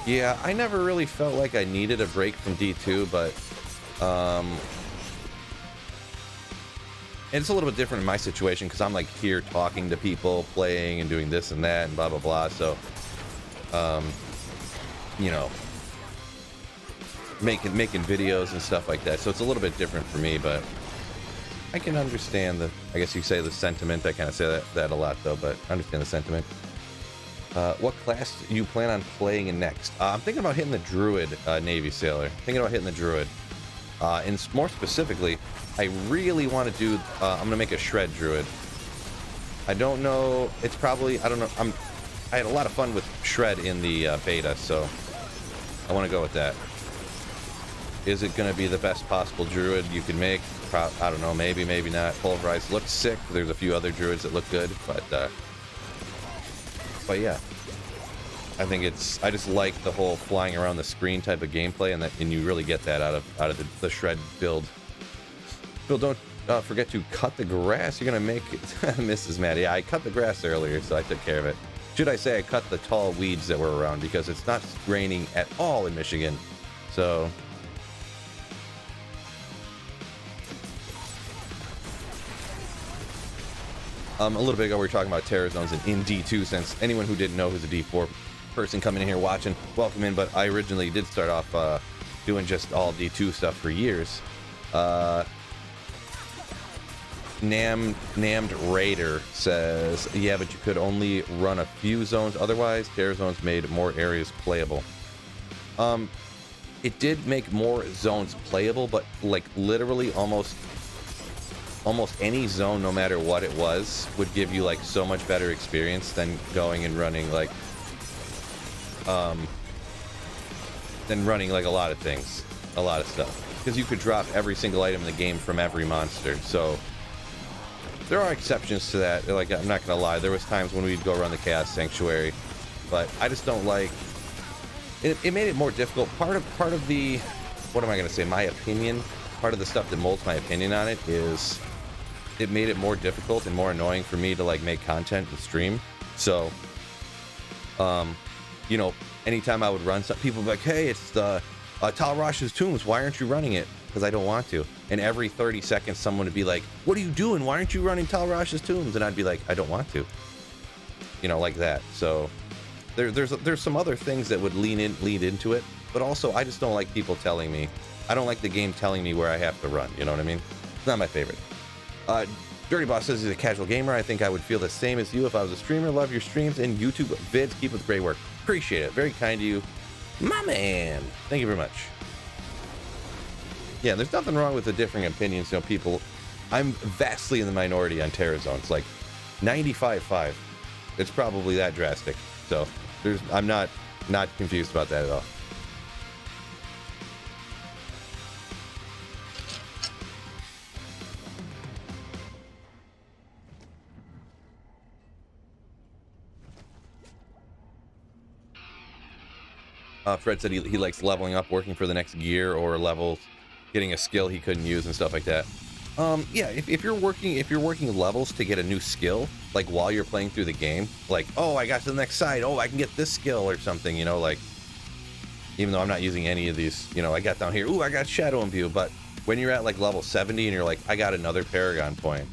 Yeah, I never really felt like I needed a break from D2, but And it's a little bit different in my situation because I'm like here talking to people, playing and doing this and that and blah blah blah. So, you know, making videos and stuff like that. So it's a little bit different for me, but I can understand the, I guess you say the sentiment. I kind of say that a lot though, but I understand the sentiment. What class do you plan on playing in next? I'm thinking about hitting the Druid, Navy Sailor. Thinking about hitting the Druid. And more specifically, I really want to do, I'm going to make a Shred Druid. I don't know, it's probably, I don't know, I had a lot of fun with Shred in the beta, so I want to go with that. Is it going to be the best possible Druid you can make? I don't know, maybe, maybe not. Pulverized looks sick. There's a few other Druids that look good, but yeah. I think it's, I just like the whole flying around the screen type of gameplay, and you really get that out of the Shred build. Phil, don't forget to cut the grass. You're gonna make it. Mrs. Maddie. Yeah, I cut the grass earlier, so I took care of it. Should I say I cut the tall weeds that were around, because it's not raining at all in Michigan. So a little bit ago we were talking about terror zones in D2, since anyone who didn't know who's a D4 person coming in here watching, welcome in. But I originally did start off doing just all D2 stuff for years. Named Raider says, yeah, but you could only run a few zones. Otherwise, terror zones made more areas playable. It did make more zones playable, but like literally almost any zone, no matter what it was, would give you like so much better experience than going and running like a lot of things, a lot of stuff, because you could drop every single item in the game from every monster. So there are exceptions to that. Like, I'm not gonna lie, there was times when we'd go around the Chaos Sanctuary, but I just don't like it. It made it more difficult. Part of the, what am I gonna say, my opinion, part of the stuff that molds my opinion on it is it made it more difficult and more annoying for me to like make content and stream. So you know, anytime I would run something, people would be like, hey, it's Tal Rash's Tombs, why aren't you running it? Because I don't want to. And every 30 seconds someone would be like, what are you doing? Why aren't you running Tal Rash's Tombs? And I'd be like, I don't want to. You know, like that. So there's some other things that would lead into it, but also I just don't like people telling me. I don't like the game telling me where I have to run. You know what I mean? It's not my favorite. Dirty Boss says he's a casual gamer. I think I would feel the same as you if I was a streamer. Love your streams and YouTube vids. Keep up the great work. Appreciate it. Very kind of you, my man. Thank you very much. Yeah, there's nothing wrong with the differing opinions. You know, people, I'm vastly in the minority on terror zones, like 95.5. It's probably that drastic. So I'm not confused about that at all. Fred said he likes leveling up, working for the next gear or levels, getting a skill he couldn't use and stuff like that. Yeah, if you're working levels to get a new skill, like while you're playing through the game, like, oh, I got to the next side, oh, I can get this skill or something, you know, like, even though I'm not using any of these, you know, I got down here, ooh, I got Shadow Imbue, but when you're at like level 70 and you're like, I got another Paragon point,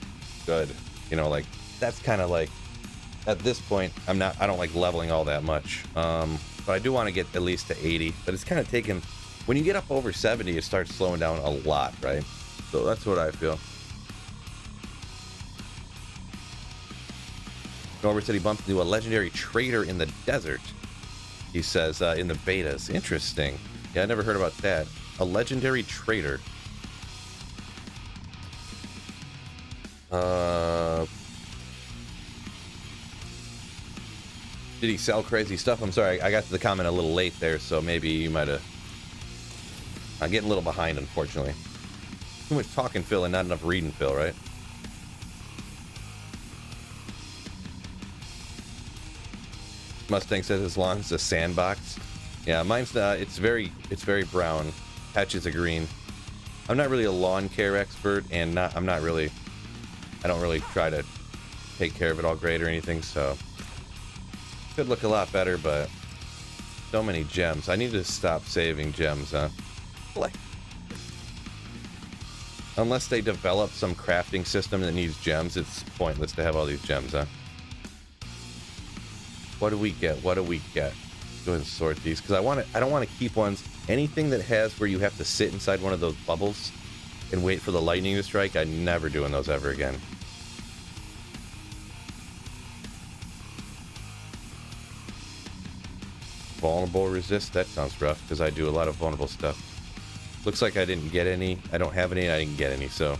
good, you know, like, that's kind of like, at this point, I don't like leveling all that much. But I do want to get at least to 80, but it's kind of taken, when you get up over 70, it starts slowing down a lot, right? So that's what I feel. Norbert said he bumped into a legendary trader in the desert. He says in the betas. Interesting. Yeah, I never heard about that. A legendary trader. Did he sell crazy stuff? I'm sorry, I got to the comment a little late there, so maybe you might have... I'm getting a little behind, unfortunately. Too much talking, Phil, and not enough reading, Phil, right? Mustang says as long as it's a sandbox. Yeah, mine's it's very brown. Patches of green. I'm not really a lawn care expert, and I don't really try to take care of it all great or anything, so could look a lot better, but so many gems. I need to stop saving gems, huh? Unless they develop some crafting system that needs gems, it's pointless to have all these gems, huh? What do we get? What do we get? Go ahead and sort these, because I don't want to keep ones. Anything that has where you have to sit inside one of those bubbles and wait for the lightning to strike, I'm never doing those ever again. Vulnerable resist? That sounds rough, because I do a lot of vulnerable stuff. Looks like I didn't get any. I don't have any, and I didn't get any, so.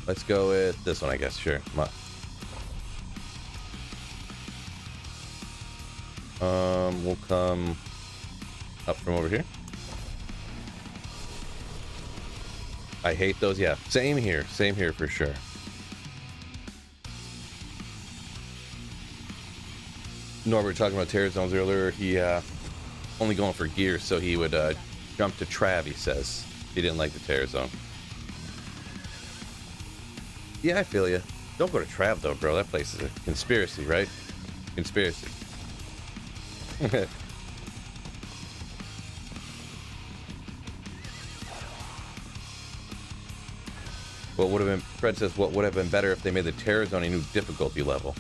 Let's go with this one, I guess. Sure. Come on. We'll come up from over here. I hate those. Yeah, same here. Same here for sure. Norbert talking about terror zones earlier. He only going for gear, so he would jump to Trav, he says. He didn't like the terror zone. Yeah, I feel you. Don't go to Trav, though, bro. That place is a conspiracy, right? Conspiracy. What would have been, Fred says, what would have been better if they made the terror zone a new difficulty level?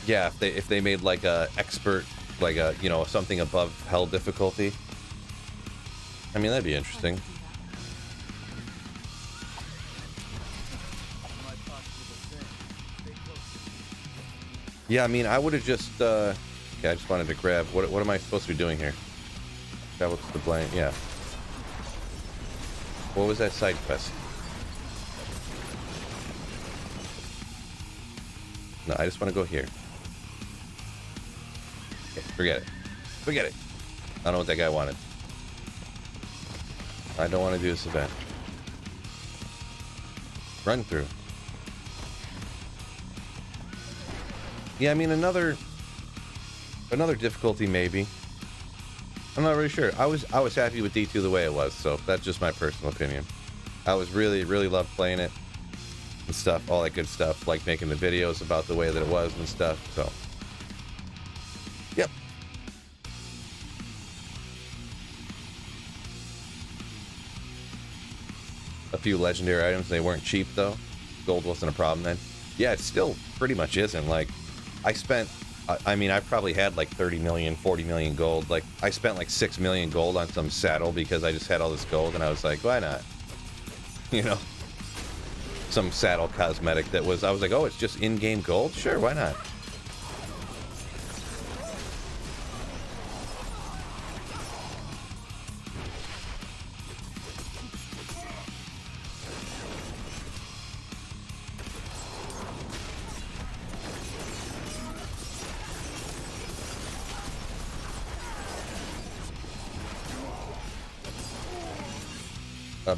Yeah, if they made like a expert, like a, you know, something above hell difficulty. I mean, that'd be interesting. Yeah, I mean, I would have just, okay, I just wanted to grab, what am I supposed to be doing here? That was the blank, yeah. What was that side quest? No, I just want to go here. Okay, forget it. Forget it. I don't know what that guy wanted. I don't want to do this event. Run through. Yeah, I mean, another difficulty maybe. I'm not really sure. I was happy with D2 the way it was, so that's just my personal opinion. I was really loved playing it and stuff, all that good stuff, like making the videos about the way that it was and stuff. So, yep. A few legendary items. They weren't cheap though. Gold wasn't a problem then. Yeah, it still pretty much isn't. Like, I spent, I mean, I probably had like 30 million, 40 million gold. Like, I spent like 6 million gold on some saddle because I just had all this gold, and I was like, why not? You know, some saddle cosmetic that was, I was like, oh, it's just in-game gold? Sure, why not?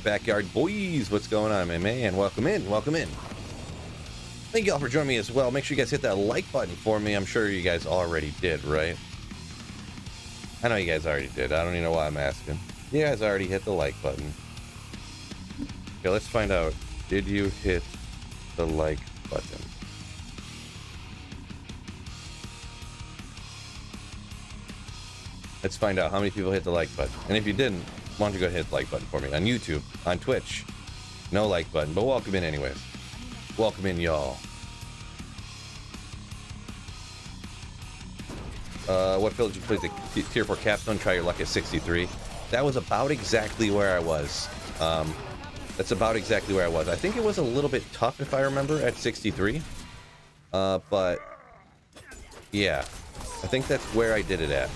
Backyard boys, what's going on, my man? Welcome in, welcome in. Thank you all for joining me as well. Make sure you guys hit that like button for me. I'm sure you guys already did, right? I know you guys already did. I don't even know why I'm asking. You guys already hit the like button. Okay, let's find out. Did you hit the like button? Let's find out how many people hit the like button. And if you didn't, why don't you go ahead and hit the like button for me on YouTube, on Twitch. No like button, but welcome in anyways. Welcome in, y'all. What field did you play the tier 4 capstone? Try your luck at 63. That was about exactly where I was. That's about exactly where I was. I think it was a little bit tough, if I remember, at 63. But yeah, I think that's where I did it at.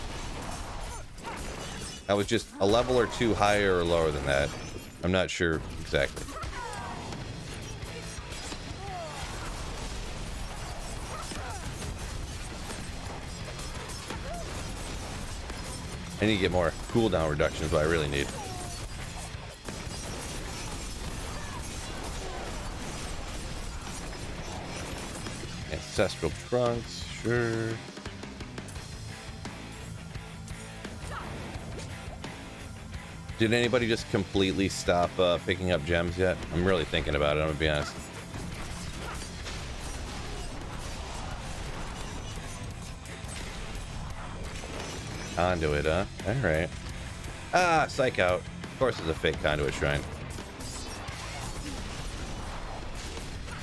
I was just a level or two higher or lower than that. I'm not sure exactly. I need to get more cooldown reductions, but I really need. Ancestral trunks, sure. Did anybody just completely stop picking up gems yet? I'm really thinking about it, I'm gonna be honest. Conduit, huh? Alright. Ah, psych out. Of course it's a fake conduit shrine.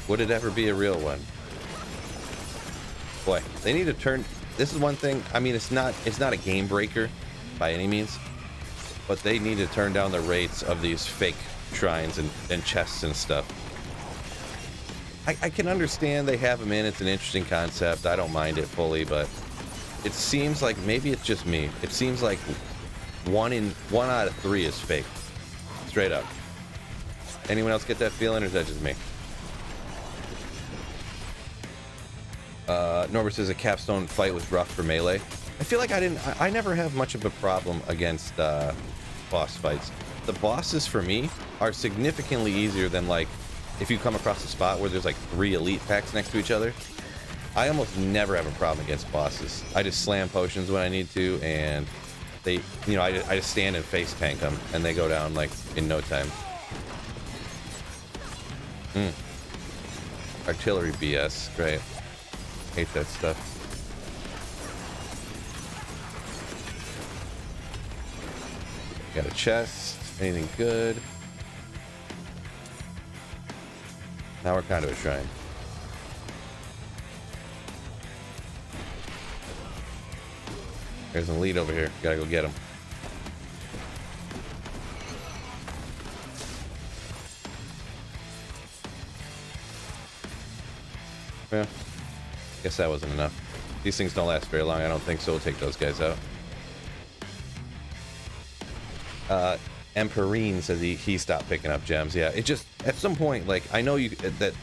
Would it ever be a real one? Boy, they need to turn... This is one thing, I mean, it's not a game breaker by any means, but they need to turn down the rates of these fake shrines and chests and stuff. I can understand they have them in, it's an interesting concept, I don't mind it fully, but it seems like, maybe it's just me, it seems like one out of 3 is fake. Straight up. Anyone else get that feeling, or is that just me? Norbert says a capstone fight was rough for melee. I feel like I never have much of a problem against boss fights. The bosses for me are significantly easier than, like, if you come across a spot where there's like 3 elite packs next to each other. I almost never have a problem against bosses. I just slam potions when I need to, and they, you know, I just stand and face tank them, and they go down like in no time. Artillery BS, great. Hate that stuff. Got a chest. Anything good? Now we're kind of a shrine. There's an elite over here. Gotta go get him. Yeah. Guess that wasn't enough. These things don't last very long. I don't think so. We'll take those guys out. Emperine says he stopped picking up gems. Yeah, it just, at some point, like, I know that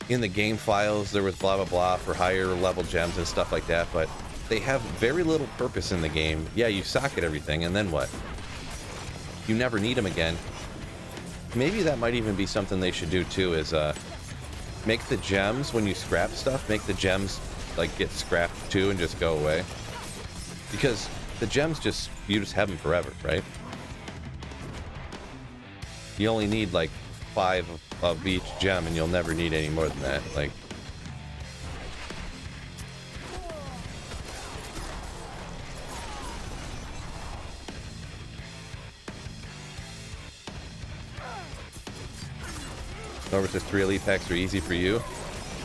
in the game files there was blah blah blah for higher level gems and stuff like that, but they have very little purpose in the game. Yeah, you socket everything, and then what? You never need them again. Maybe that might even be something they should do too, is make the gems, when you scrap stuff, make the gems like get scrapped too and just go away. Because the gems you just have them forever, right? You only need like 5 of each gem, and you'll never need any more than that. Like, Norbert says 3 elite packs are easy for you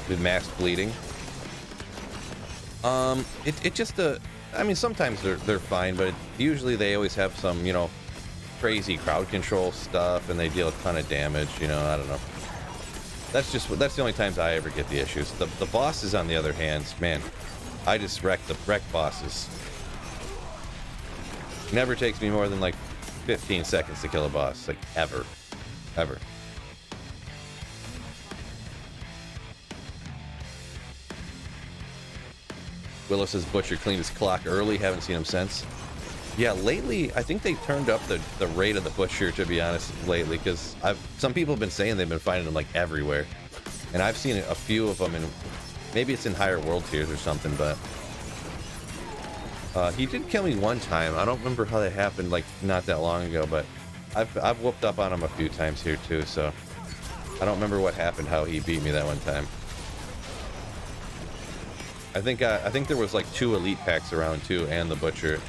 with mass bleeding. It just I mean, sometimes they're fine, but usually they always have some, you know, crazy crowd control stuff, and they deal a ton of damage. You know, I don't know. That's the only times I ever get the issues. The bosses, on the other hand, man, I just wreck bosses. Never takes me more than like 15 seconds to kill a boss, like ever. Willow says Butcher cleaned his clock early. Haven't seen him since. Yeah, lately, I think they turned up the rate of the Butcher, to be honest, lately, because some people have been saying they've been finding them, like, everywhere. And I've seen a few of them, and maybe it's in higher world tiers or something, but... he did kill me one time. I don't remember how that happened, like, not that long ago, but I've whooped up on him a few times here, too, so... I don't remember what happened, how he beat me that one time. I think there was like 2 elite packs around too, and the Butcher,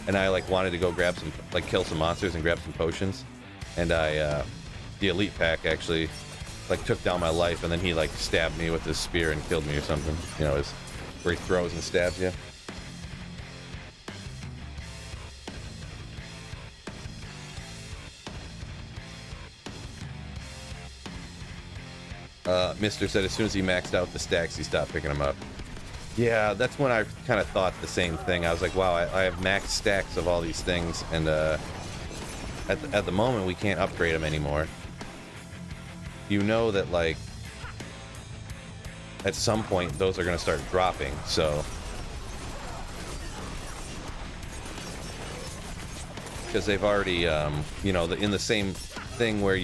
and I like wanted to go grab some, like, kill some monsters and grab some potions, and the elite pack actually like took down my life, and then he like stabbed me with his spear and killed me or something. You know, where he throws and stabs you. Mister said as soon as he maxed out the stacks, he stopped picking them up. Yeah, that's when I kind of thought the same thing. I was like, wow, I have max stacks of all these things, and at the moment we can't upgrade them anymore. You know that, like, at some point those are going to start dropping, so... Because they've already, you know, in the same thing where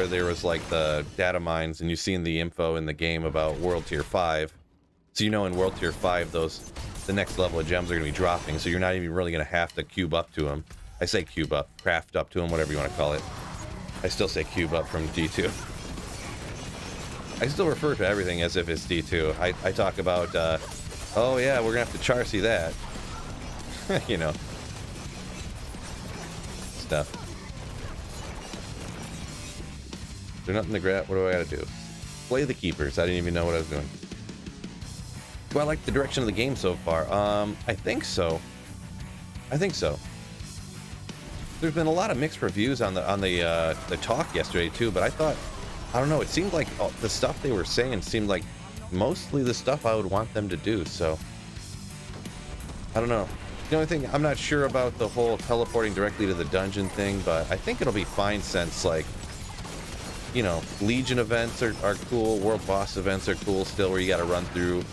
there was, like, the data mines, and you've seen the info in the game about World Tier 5, so you know in World Tier 5 the next level of gems are going to be dropping, so you're not even really going to have to cube up to them. I say cube up, craft up to them, whatever you want to call it. I still say cube up from D2. I still refer to everything as if it's D2. I talk about, oh yeah, we're going to have to Charcy that. You know, stuff. There's nothing to grab. What do I gotta do? Play the keepers. I didn't even know what I was doing. Do I like the direction of the game so far? I think so. I think so. There's been a lot of mixed reviews on the talk yesterday too, but I thought, I don't know, it seemed like the stuff they were saying seemed like mostly the stuff I would want them to do, so I don't know. The only thing I'm not sure about the whole teleporting directly to the dungeon thing, but I think it'll be fine since, like, you know, Legion events are cool, World Boss events are cool still, where you gotta run through.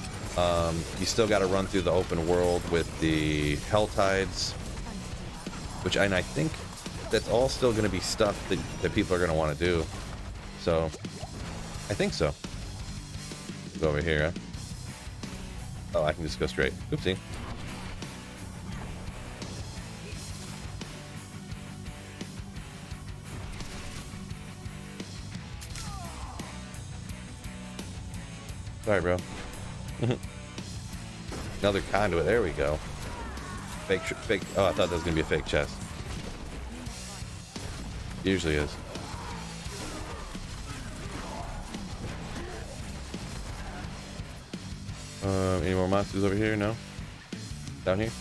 You still gotta run through the open world with the Helltides, which, and I think that's all still gonna be stuff that people are gonna want to do. So, I think so. Go over here, huh? Oh, I can just go straight. Oopsie. Sorry, bro. Another conduit. There we go. Fake. Oh, I thought that was gonna be a fake chest. Usually is. Any more monsters over here? No? Down here?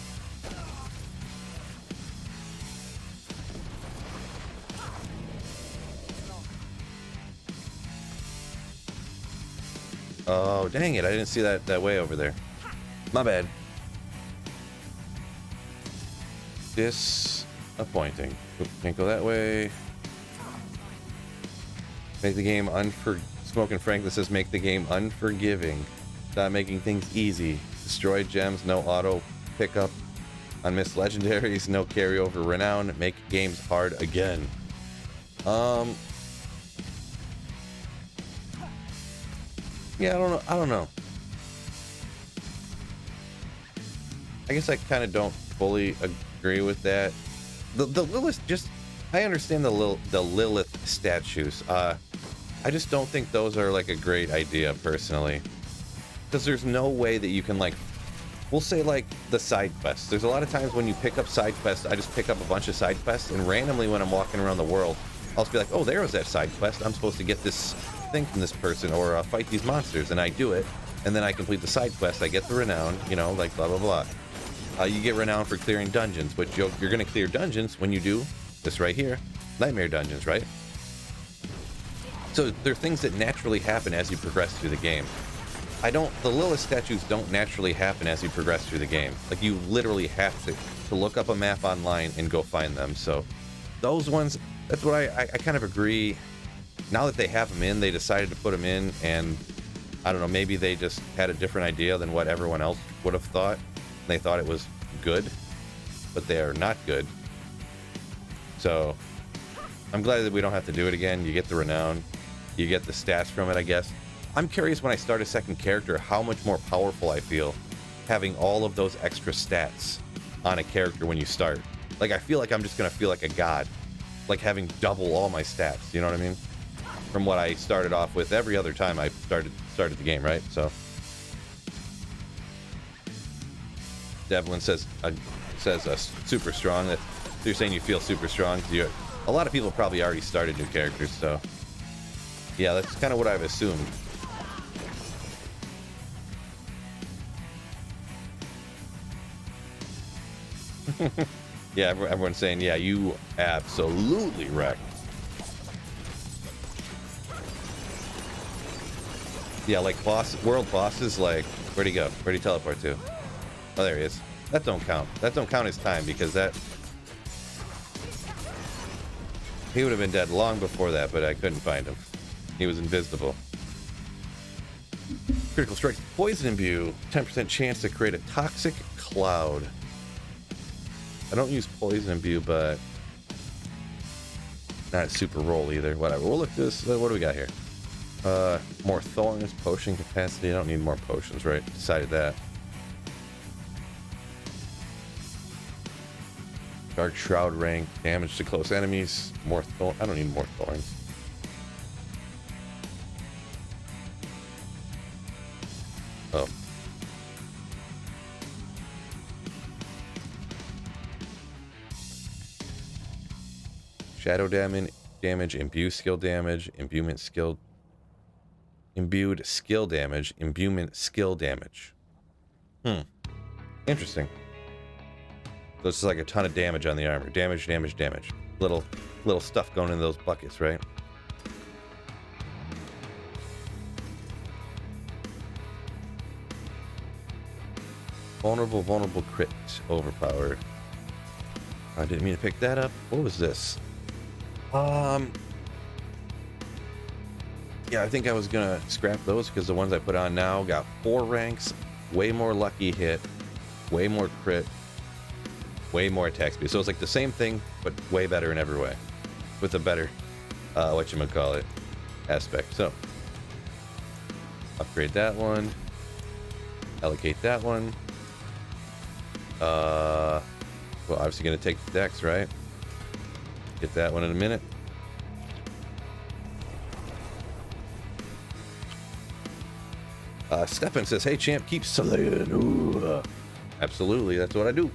Oh, dang it. I didn't see that way over there. My bad. Disappointing. Oop, can't go that way. Make the game Smoking Franklin says make the game unforgiving. Stop making things easy. Destroy gems, no auto pickup on missed legendaries, no carryover renown. Make games hard again. Yeah, I don't know. I guess I kind of don't fully agree with that. The Lilith, just, I understand the Lilith statues. I just don't think those are like a great idea personally, because there's no way that you can, like, we'll say like the side quests. There's a lot of times when you pick up side quests, I just pick up a bunch of side quests, and randomly when I'm walking around the world, I'll just be like, oh, there was that side quest. I'm supposed to get this thing from this person, or fight these monsters, and I do it, and then I complete the side quest. I get the renown, you know, like blah blah blah. You get renown for clearing dungeons, but you're going to clear dungeons when you do this right here, nightmare dungeons, right? So there are things that naturally happen as you progress through the game. The Lilith statues don't naturally happen as you progress through the game. Like, you literally have to look up a map online and go find them. So those ones, that's what I kind of agree. Now that they have them in, they decided to put them in, and I don't know, maybe they just had a different idea than what everyone else would have thought. They thought it was good, but they are not good. So I'm glad that we don't have to do it again. You get the renown, you get the stats from it, I guess. I'm curious when I start a second character how much more powerful I feel having all of those extra stats on a character when you start. Like, I feel like I'm just gonna feel like a god, like having double all my stats, you know what I mean? From what I started off with every other time I started the game, right? So Devlin says super strong. That you're saying you feel super strong. A lot of people probably already started new characters, so yeah, that's kind of what I've assumed. Yeah, everyone's saying, yeah, you absolutely wrecked. Yeah, like world bosses, like, where'd he go? Where'd he teleport to? Oh, there he is. That don't count. That don't count his time, because he would have been dead long before that, but I couldn't find him. He was invisible. Critical strike, poison imbue, 10% chance to create a toxic cloud. I don't use poison imbue, but not super roll either. Whatever. We'll look at this. What do we got here? More thorns, potion capacity. I don't need more potions, right? Decided that. Dark Shroud rank, damage to close enemies, more thorn. I don't need more thorns. Oh. Shadow damage, imbue skill damage, imbued skill damage, imbuement skill damage. Interesting. So it's like a ton of damage on the armor. Damage. Little stuff going in those buckets, right? Vulnerable crit, overpowered. I didn't mean to pick that up. What was this? Yeah, I think I was gonna scrap those because the ones I put on now got 4 ranks, way more lucky hit, way more crit, way more attack speed. So it's like the same thing, but way better in every way, with a better, whatchamacallit, aspect. So, upgrade that one, allocate that one. Well, obviously gonna take the dex, right? Get that one in a minute. Stefan says, "Hey champ, keep slaying." Ooh, absolutely, that's what I do.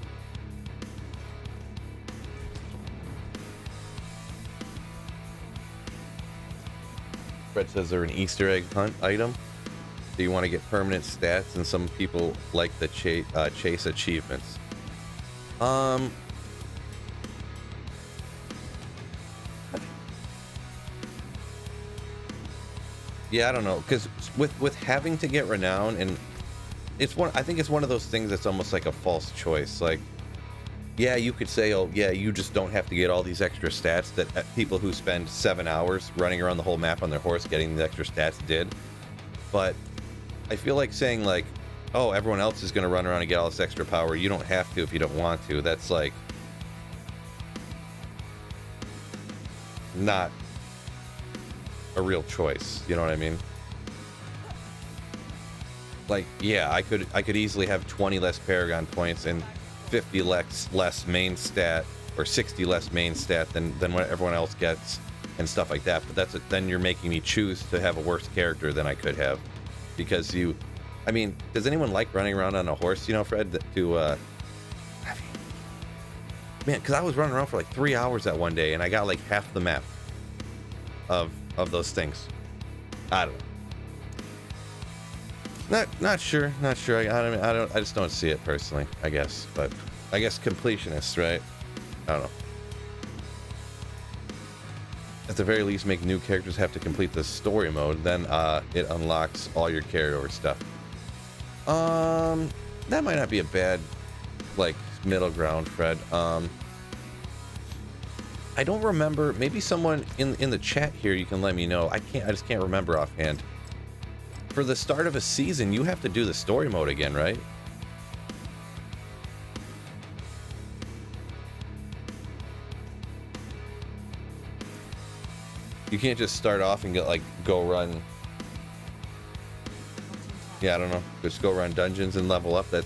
Fred says they're an Easter egg hunt item. Do you want to get permanent stats? And some people like the chase achievements. Yeah, I don't know, because with having to get renown, and I think it's one of those things that's almost like a false choice. Like, yeah, you could say, oh yeah, you just don't have to get all these extra stats that people who spend 7 hours running around the whole map on their horse getting the extra stats did. But I feel like saying like, oh, everyone else is going to run around and get all this extra power. You don't have to if you don't want to. That's like not a real choice. You know what I mean? Like, yeah, I could easily have 20 less Paragon points and 50 less main stat, or 60 less main stat than what everyone else gets and stuff like that. But then you're making me choose to have a worse character than I could have, because I mean, does anyone like running around on a horse, you know, Fred, man, because I was running around for like 3 hours that one day and I got like half the map of those things. I don't know. Not sure. I just don't see it personally, I guess. But I guess completionists, right? I don't know. At the very least, make new characters have to complete the story mode. Then it unlocks all your carryover stuff. That might not be a bad, like, middle ground, Fred. I don't remember. Maybe someone in the chat here, you can let me know. I just can't remember offhand. For the start of a season, you have to do the story mode again, right? You can't just start off and go run. Yeah, I don't know. Just go run dungeons and level up. But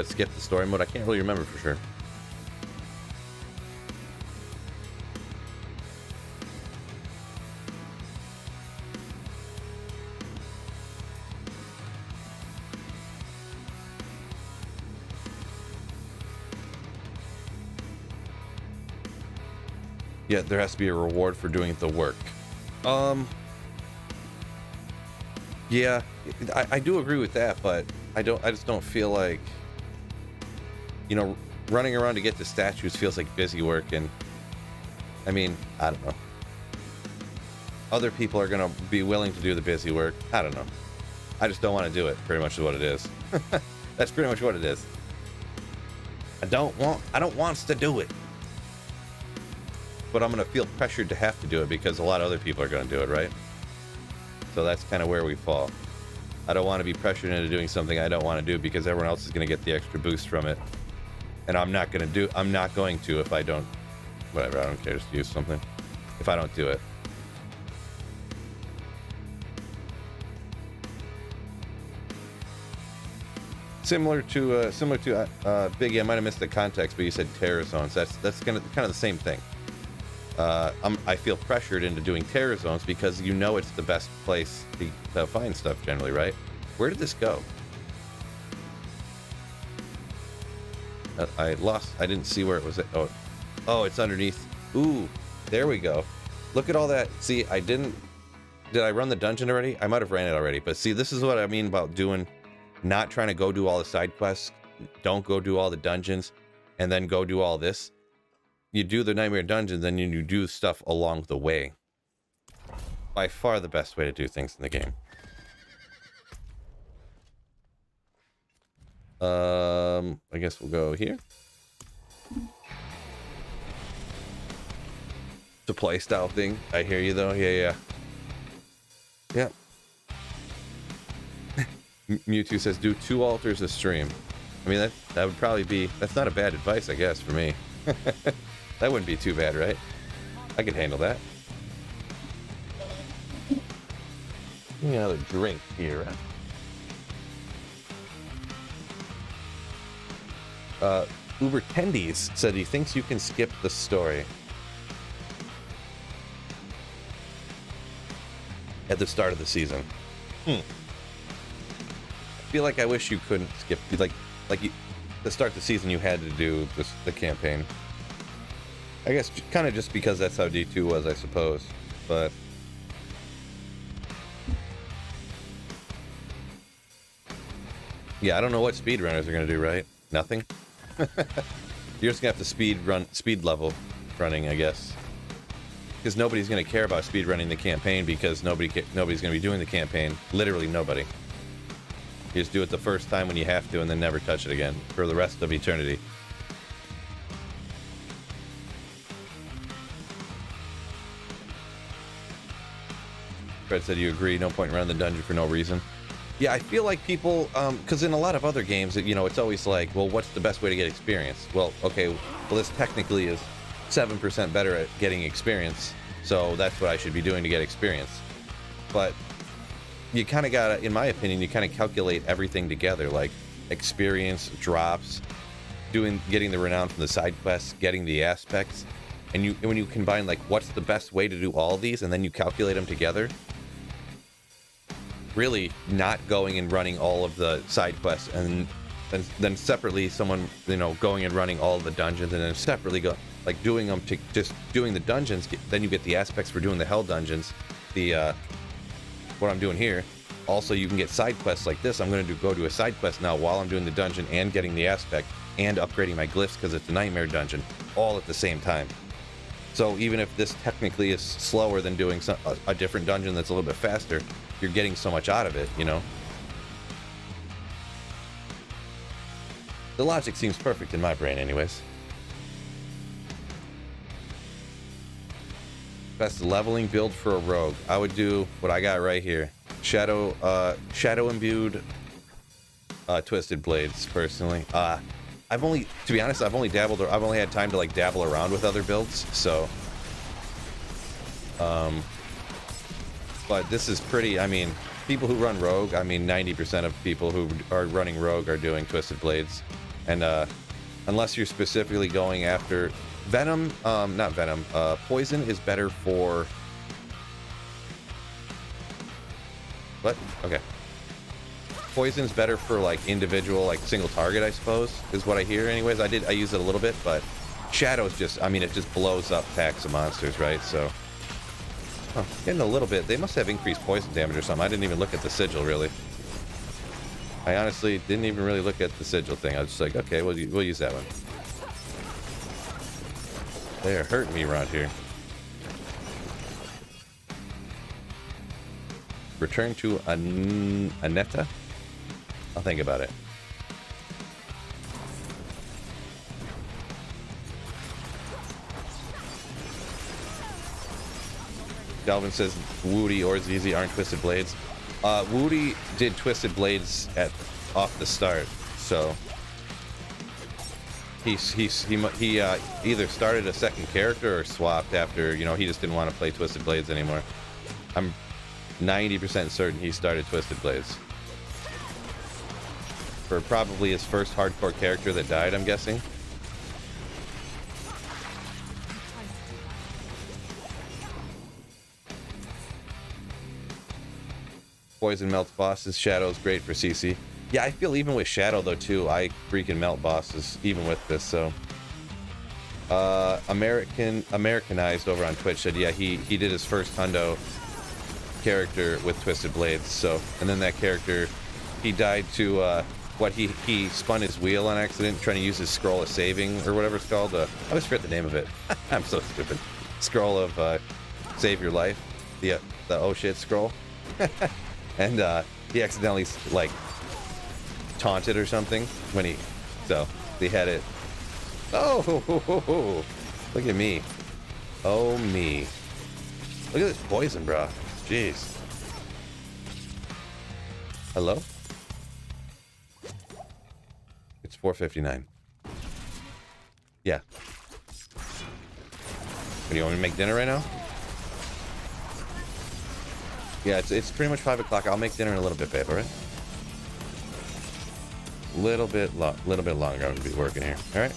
skip the story mode. I can't really remember for sure. Yeah, there has to be a reward for doing the work. Yeah, I do agree with that, but I just don't feel like, you know, running around to get the statues feels like busy work. And I mean, I don't know. Other people are gonna be willing to do the busy work. I don't know. I just don't want to do it. Pretty much is what it is. That's pretty much what it is. I don't want to do it. But I'm going to feel pressured to have to do it because a lot of other people are going to do it, right? So that's kind of where we fall. I don't want to be pressured into doing something I don't want to do because everyone else is going to get the extra boost from it. And I'm not going to if I don't, whatever, I don't care, just use something. If I don't do it. Similar to Biggie, I might have missed the context, but you said terror zones. That's kind of the same thing. I feel pressured into doing terror zones because you know it's the best place to find stuff generally, right? Where did this go? I didn't see where it was at. Oh, it's underneath. Ooh, There we go. Look at all that. See, I didn't... Did I run the dungeon already? I might have ran it already. But see, this is what I mean about doing... Not trying to go do all the side quests. Don't go do all the dungeons. And then go do all this. You do the Nightmare Dungeons, then you do stuff along the way. By far the best way to do things in the game. I guess we'll go here. It's a play style thing. I hear you though. Yeah. Mewtwo says do 2 altars a stream. I mean that would probably be, that's not a bad advice, I guess, for me. That wouldn't be too bad, right? I could handle that. Give me another drink here. Uber Tendies said he thinks you can skip the story at the start of the season. I feel like I wish you couldn't skip, to start the season you had to do the campaign. I guess kind of just because that's how D2 was, I suppose. But yeah, I don't know what speedrunners are gonna do, right? Nothing. You're just gonna have to speed level running, I guess, because nobody's gonna care about speed running the campaign because nobody's gonna be doing the campaign. Literally nobody. You just do it the first time when you have to, and then never touch it again for the rest of eternity. Fred said you agree. No point in running the dungeon for no reason. Yeah, I feel like people, because in a lot of other games, you know, it's always like, well, what's the best way to get experience? Well, okay, well, this technically is 7% better at getting experience, so that's what I should be doing to get experience. But you kind of gotta, in my opinion, you kind of calculate everything together, like experience, drops, getting the renown from the side quests, getting the aspects, and when you combine, like, what's the best way to do all these, and then you calculate them together, really not going and running all of the side quests and then separately someone, you know, going and running all of the dungeons and then separately like doing them to just doing the dungeons, then you get the aspects for doing the hell dungeons, what I'm doing here. Also, you can get side quests like this. I'm going to go do a side quest now while I'm doing the dungeon and getting the aspect and upgrading my glyphs because it's a nightmare dungeon all at the same time. So even if this technically is slower than doing a different dungeon that's a little bit faster, you're getting so much out of it, you know? The logic seems perfect in my brain anyways. Best leveling build for a rogue. I would do what I got right here. Shadow imbued Twisted Blades, personally. To be honest, I've only had time to like dabble around with other builds, so but this is pretty, I mean, people who run Rogue, I mean 90% of people who are running Rogue are doing Twisted Blades. And unless you're specifically going after Venom, not Venom, Poison is better for what? Okay. Poison's better for like individual, like single target, I suppose, is what I hear anyways. I use it a little bit, but Shadow's just, I mean, it just blows up packs of monsters, right? So, getting a little bit, they must have increased poison damage or something. I didn't even look at the sigil, really. I honestly didn't even really look at the sigil thing. I was just like, okay, we'll use that one. They're hurting me around here. Return to Aneta? I'll think about it. Delvin says Woody or ZZ aren't Twisted Blades. Woody did Twisted Blades off the start, so he either started a second character or swapped after, you know, he just didn't want to play Twisted Blades anymore. I'm 90% certain he started Twisted Blades. For probably his first hardcore character that died, I'm guessing. Poison melts bosses. Shadow's great for CC. Yeah, I feel even with Shadow though too, I freaking melt bosses even with this, so Americanized over on Twitch said, yeah, he did his first hundo character with Twisted Blades. So, and then that character, he died to he spun his wheel on accident trying to use his scroll of saving or whatever it's called. I always forget the name of it. I'm so stupid. Scroll of save your life. The oh shit scroll. And he accidentally like taunted or something when he had it. Oh, look at me. Oh me. Look at this poison, bro. Jeez. Hello? It's 4:59. Yeah. Do you want me to make dinner right now? Yeah, it's pretty much 5 o'clock. I'll make dinner in a little bit, babe, alright? Little bit longer. I'm gonna be working here. Alright?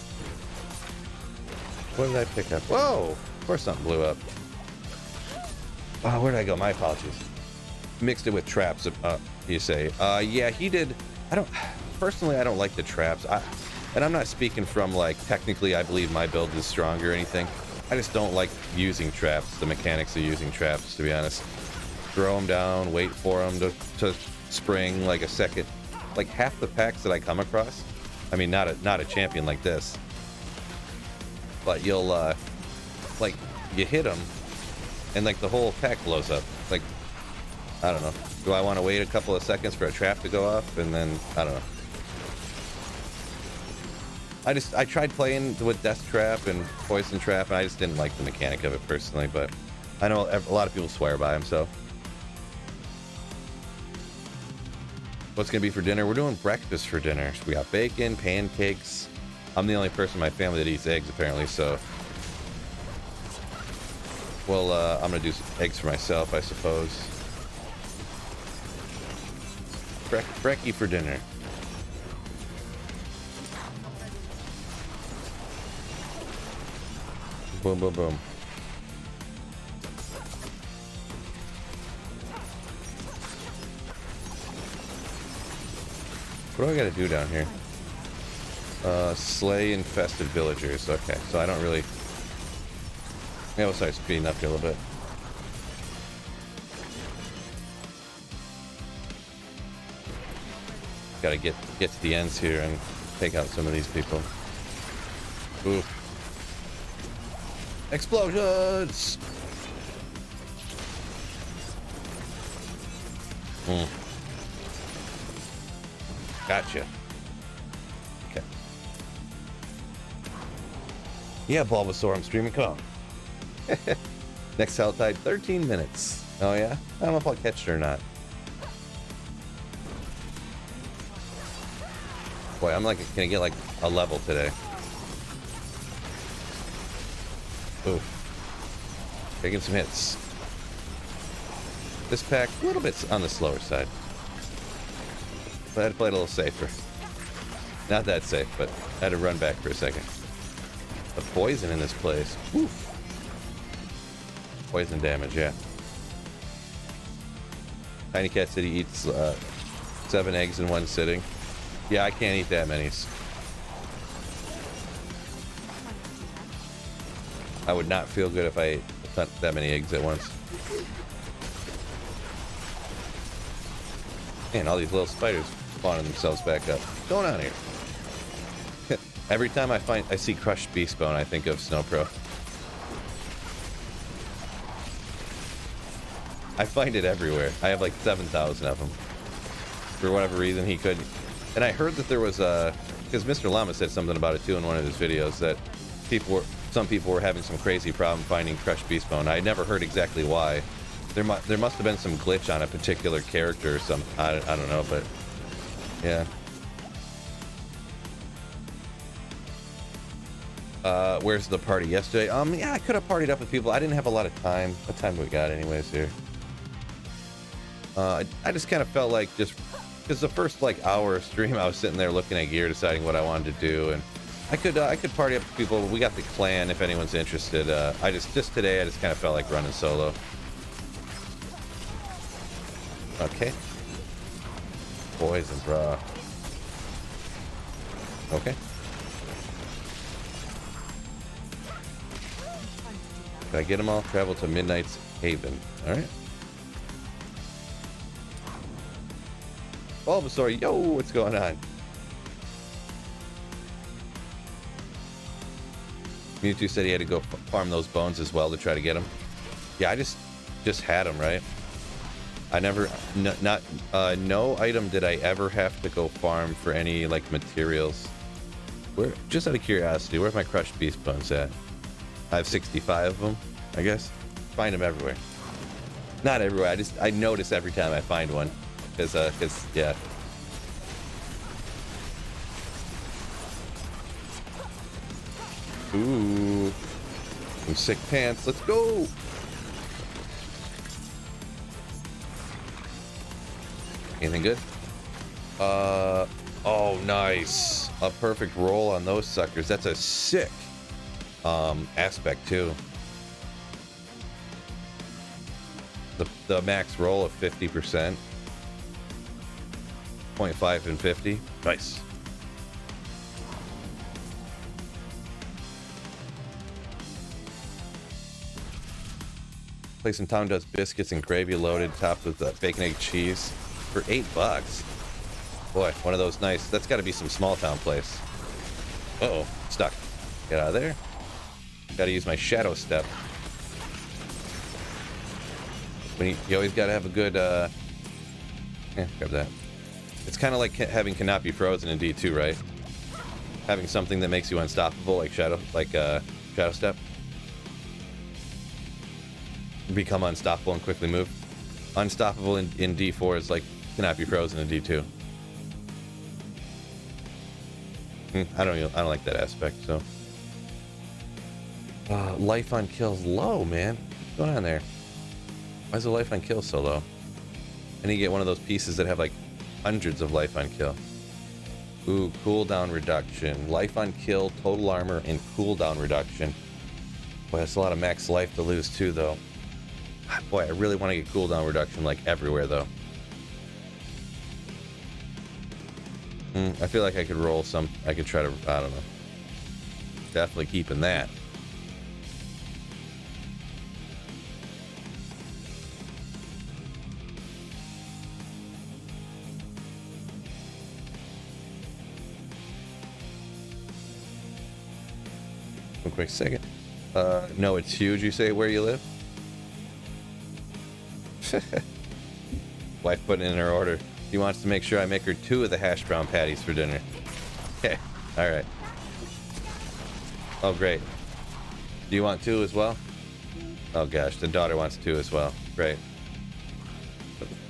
What did I pick up? Whoa! Of course something blew up. Oh, where did I go? My apologies. Mixed it with traps, you say. Yeah, he did. Personally, I don't like the traps. And I'm not speaking from, like, technically I believe my build is stronger or anything. I just don't like using traps, the mechanics of using traps, to be honest. Throw them down, wait for them to spring like a second. Like half the packs that I come across, I mean, not a champion like this, but you'll, like, you hit them, and, like, the whole pack blows up. Like, I don't know. Do I want to wait a couple of seconds for a trap to go off, and then, I don't know. I tried playing with Death Trap and Poison Trap, and I just didn't like the mechanic of it personally, but I know a lot of people swear by them, so. What's going to be for dinner? We're doing breakfast for dinner. We got bacon, pancakes. I'm the only person in my family that eats eggs, apparently, so. Well, I'm going to do some eggs for myself, I suppose. Brekkie for dinner. Boom, boom, boom. What do I gotta do down here? Slay infested villagers. Okay, so I don't really... Yeah, we'll start speeding up here a little bit. Gotta get to the ends here and take out some of these people. Ooh. Explosions! Gotcha. Okay. Yeah, Bulbasaur, I'm streaming. Come on. Next Helltide, 13 minutes. Oh, yeah? I don't know if I'll catch it or not. Boy, I'm like gonna get like a level today. Ooh. Taking some hits. This pack, a little bit on the slower side. But I had to play it a little safer. Not that safe, but I had to run back for a second. The poison in this place. Oof. Poison damage, yeah. Tiny Cat City eats 7 eggs in one sitting. Yeah, I can't eat that many. I would not feel good if I ate that many eggs at once. Man, all these little spiders spawning themselves back up. What's going on here? Every time I see crushed beast bone, I think of Snowpro. I find it everywhere. I have like 7,000 of them. For whatever reason, he could. And I heard that there was because Mr. Llama said something about it too in one of his videos, that some people were having some crazy problem finding crushed beast bone. I never heard exactly why. There must have been some glitch on a particular character or some. I don't know, but yeah. Where's the party yesterday? Yeah, I could have partied up with people. I didn't have a lot of time. What time do we got anyways here? I just kind of felt like just because the first like hour of stream I was sitting there looking at gear, deciding what I wanted to do, and I could party up with people. We got the clan if anyone's interested. I just today I just kind of felt like running solo. Okay. Poison, bro. Did I get them all? Travel to Midnight's Haven. All right. Bulbasaur, yo, what's going on? Mewtwo said he had to go farm those bones as well to try to get them. Yeah, I just had them, right? I never, no item did I ever have to go farm for any, like, materials. Where, just out of curiosity, where's my crushed beast bones at? I have 65 of them, I guess. Find them everywhere. Not everywhere, I notice every time I find one. Cause yeah. Ooh. Some sick pants, let's go! Anything good? Oh, nice. A perfect roll on those suckers. That's a sick aspect too. The max roll of 50%. 0.5 and 50. Nice. Place in town does biscuits and gravy loaded, topped with bacon, egg, cheese. For $8. Boy, one of those nice. That's got to be some small town place. Uh-oh, stuck. Get out of there. Got to use my shadow step. When you always got to have a good. Grab that. It's kind of like having Canopy frozen in D2, right? Having something that makes you unstoppable, like shadow step. Become unstoppable and quickly move. Unstoppable in D4 is like Canopy frozen in D2. I don't like that aspect. So life on kill's low, man. What's going on there? Why is the life on kill so low? I need to get one of those pieces that have like hundreds of life on kill. Ooh, cooldown reduction, life on kill, total armor, and cooldown reduction. Boy, that's a lot of max life to lose too, though. Boy, I really want to get cooldown reduction like everywhere, though. I feel like I could roll some. I could try to. I don't know. Definitely keeping that. One quick second. No, it's huge. You say where you live? Wife put in her order. She wants to make sure I make her 2 of the hash brown patties for dinner. Okay, all right. Oh, great. Do you want 2 as well? Oh gosh, the daughter wants 2 as well. Great.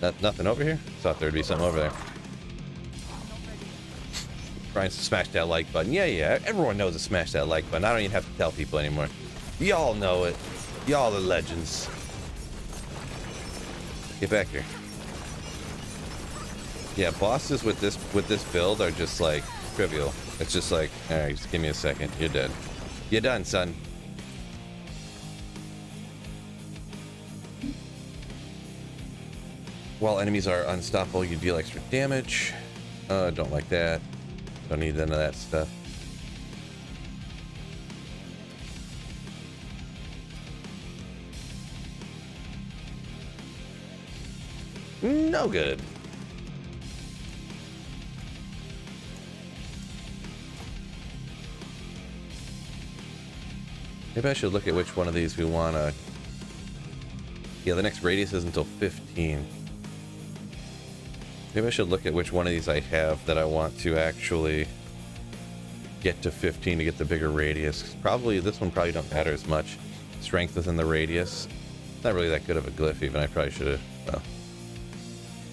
Nothing over here? Thought there'd be something over there. Trying to smash that like button. Yeah, everyone knows to smash that like button. I don't even have to tell people anymore. Y'all know it. Y'all are legends. Get back here. Yeah, bosses with this build are just like trivial. It's just like, all right, just give me a second. You're dead. You're done, son. While enemies are unstoppable, you deal extra damage. Don't like that. Don't need none of that stuff. No good. Maybe I should look at which one of these we want to... Yeah, the next radius is until 15. Maybe I should look at which one of these I have that I want to actually get to 15 to get the bigger radius. Probably, this one probably don't matter as much. Strength within the radius. Not really that good of a glyph even. I probably should have... Well...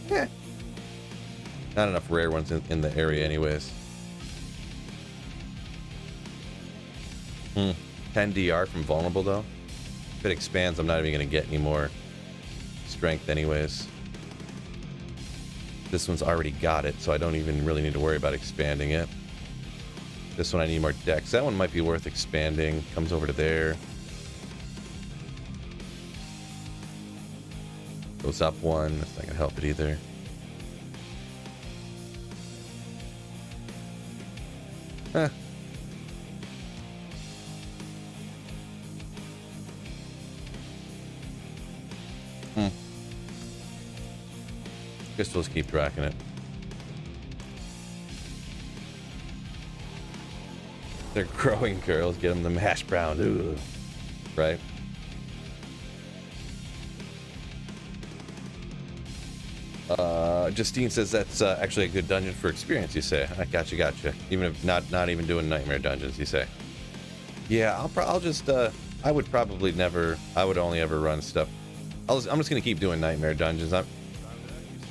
Yeah. Not enough rare ones in the area anyways. 10 DR from vulnerable though. If it expands, I'm not even going to get any more strength anyways. This one's already got it, so I don't even really need to worry about expanding it. This one I need more dex. That one might be worth expanding. Comes over to there. Goes up 1. That's not going to help it either. Huh. Crystals keep rocking it. They're growing girls. Get them the hash brown. Ooh. Right? Justine says that's actually a good dungeon for experience, you say. I gotcha. Even if not even doing nightmare dungeons, you say. Yeah, I'll just, I would only ever run stuff. I'm just gonna keep doing nightmare dungeons.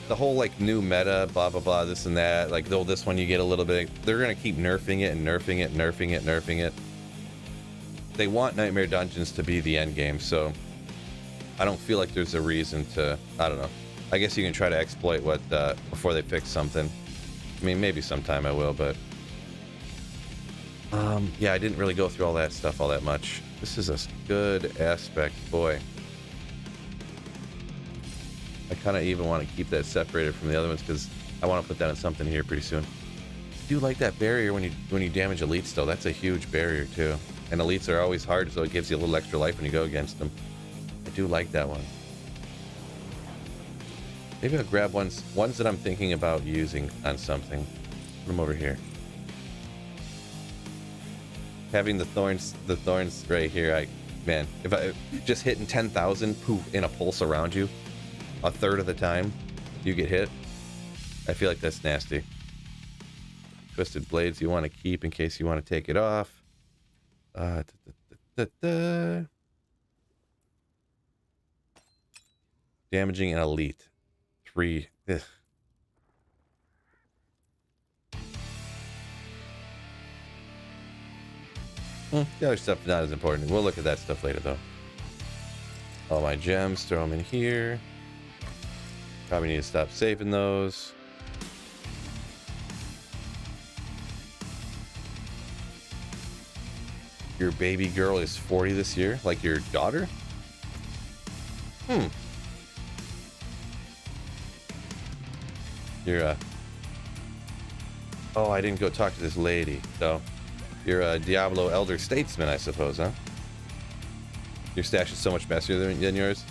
The whole, like, new meta, blah, blah, blah, this and that, like, though this one you get a little bit, they're gonna keep nerfing it. They want nightmare dungeons to be the end game, so I don't feel like there's a reason to, I don't know. I guess you can try to exploit what, before they fix something. I mean, maybe sometime I will, but... yeah, I didn't really go through all that stuff all that much. This is a good aspect, boy. I kind of even want to keep that separated from the other ones because I want to put that in something here pretty soon. I do like that barrier when you damage elites, though. That's a huge barrier, too. And elites are always hard, so it gives you a little extra life when you go against them. I do like that one. Maybe I'll grab ones that I'm thinking about using on something. Put them over here. Having the thorns right here, man, if I just hitting 10,000 poof in a pulse around you, a third of the time you get hit, I feel like that's nasty. Twisted blades you want to keep in case you want to take it off. Damaging an elite. 3. Ugh. The other stuff is not as important. We'll look at that stuff later, though. All my gems, throw them in here. Probably need to stop saving those. Your baby girl is 40 this year? Like your daughter? You're oh, I didn't go talk to this lady, so you're a Diablo Elder Statesman, I suppose, huh? Your stash is so much messier than yours.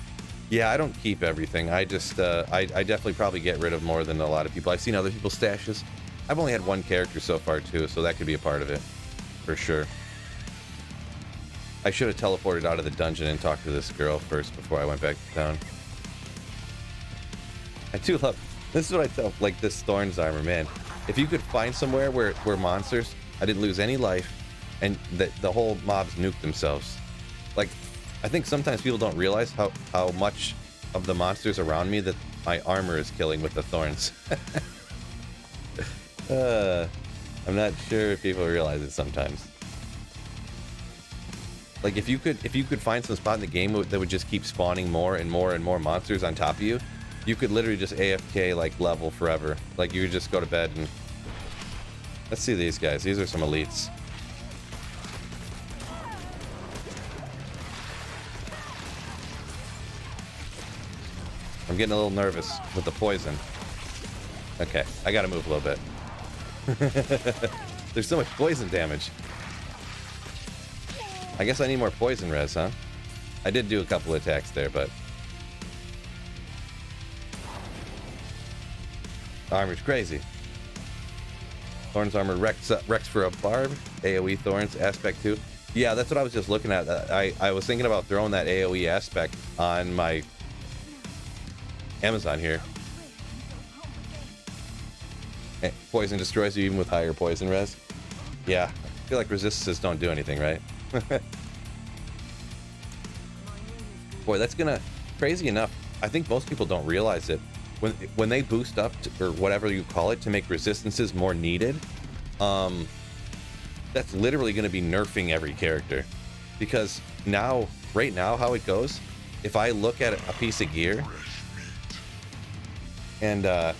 Yeah, I don't keep everything. I just, I definitely probably get rid of more than a lot of people. I've seen other people's stashes. I've only had one character so far, too, so that could be a part of it, for sure. I should have teleported out of the dungeon and talked to this girl first before I went back to town. I do love... This is what I tell, like, this Thorns armor, man. If you could find somewhere where monsters, I didn't lose any life, and the whole mobs nuked themselves. Like, I think sometimes people don't realize how much of the monsters around me that my armor is killing with the thorns. I'm not sure if people realize it sometimes. Like, if you could find some spot in the game that would just keep spawning more and more and more monsters on top of you, you could literally just AFK, like, level forever. Like, you would just go to bed and... Let's see these guys. These are some elites. I'm getting a little nervous with the poison. Okay, I gotta move a little bit. There's so much poison damage. I guess I need more poison res, huh? I did do a couple attacks there, but... Armor's crazy. Thorns armor Rex for a barb. AoE Thorns, aspect 2. Yeah, that's what I was just looking at. I was thinking about throwing that AoE aspect on my Amazon here. Poison destroys you even with higher poison res. Yeah, I feel like resistances don't do anything, right? Boy, that's gonna... Crazy enough, I think most people don't realize it. When they boost up, or whatever you call it, to make resistances more needed, that's literally going to be nerfing every character. Because now, right now, how it goes, if I look at a piece of gear, and,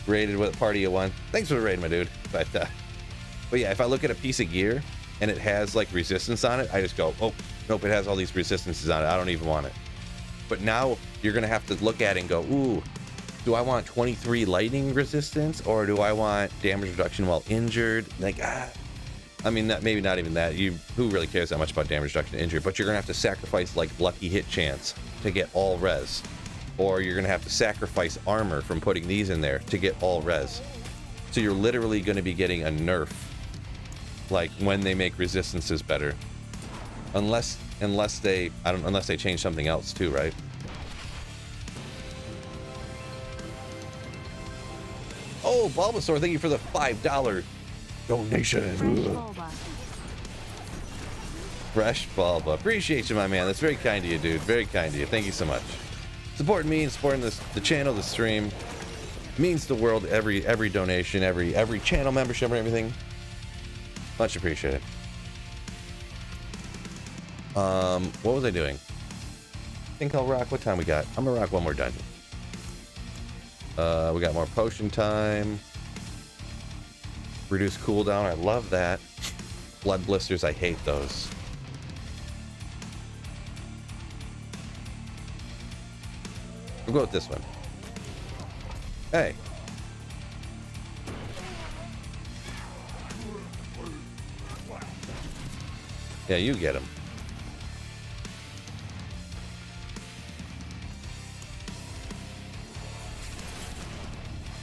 raided with party of one. Thanks for the raid, my dude. But yeah, if I look at a piece of gear, and it has, like, resistance on it, I just go, oh, nope, it has all these resistances on it. I don't even want it. But now you're going to have to look at it and go, ooh, do I want 23 lightning resistance, or do I want damage reduction while injured? Like, I mean, maybe not even that. Who really cares that much about damage reduction and injury? But you're going to have to sacrifice, like, lucky hit chance to get all res. or you're gonna have to sacrifice armor from putting these in there to get all res. So you're literally gonna be getting a nerf, like when they make resistances better, unless they change something else too, right? Oh, Bulbasaur, thank you for the $5 donation. Fresh Bulba. Appreciate you, my man. That's very kind of you, dude. Very kind of you. Thank you so much. Supporting me and supporting the channel, the stream. Means the world. Every donation, every channel membership and everything. Much appreciated. What was I doing? I think I'll rock. What time we got? I'm gonna rock one more dungeon. We got more potion time. Reduce cooldown. I love that. Blood blisters. I hate those. We'll go with this one. Hey. Yeah, you get him.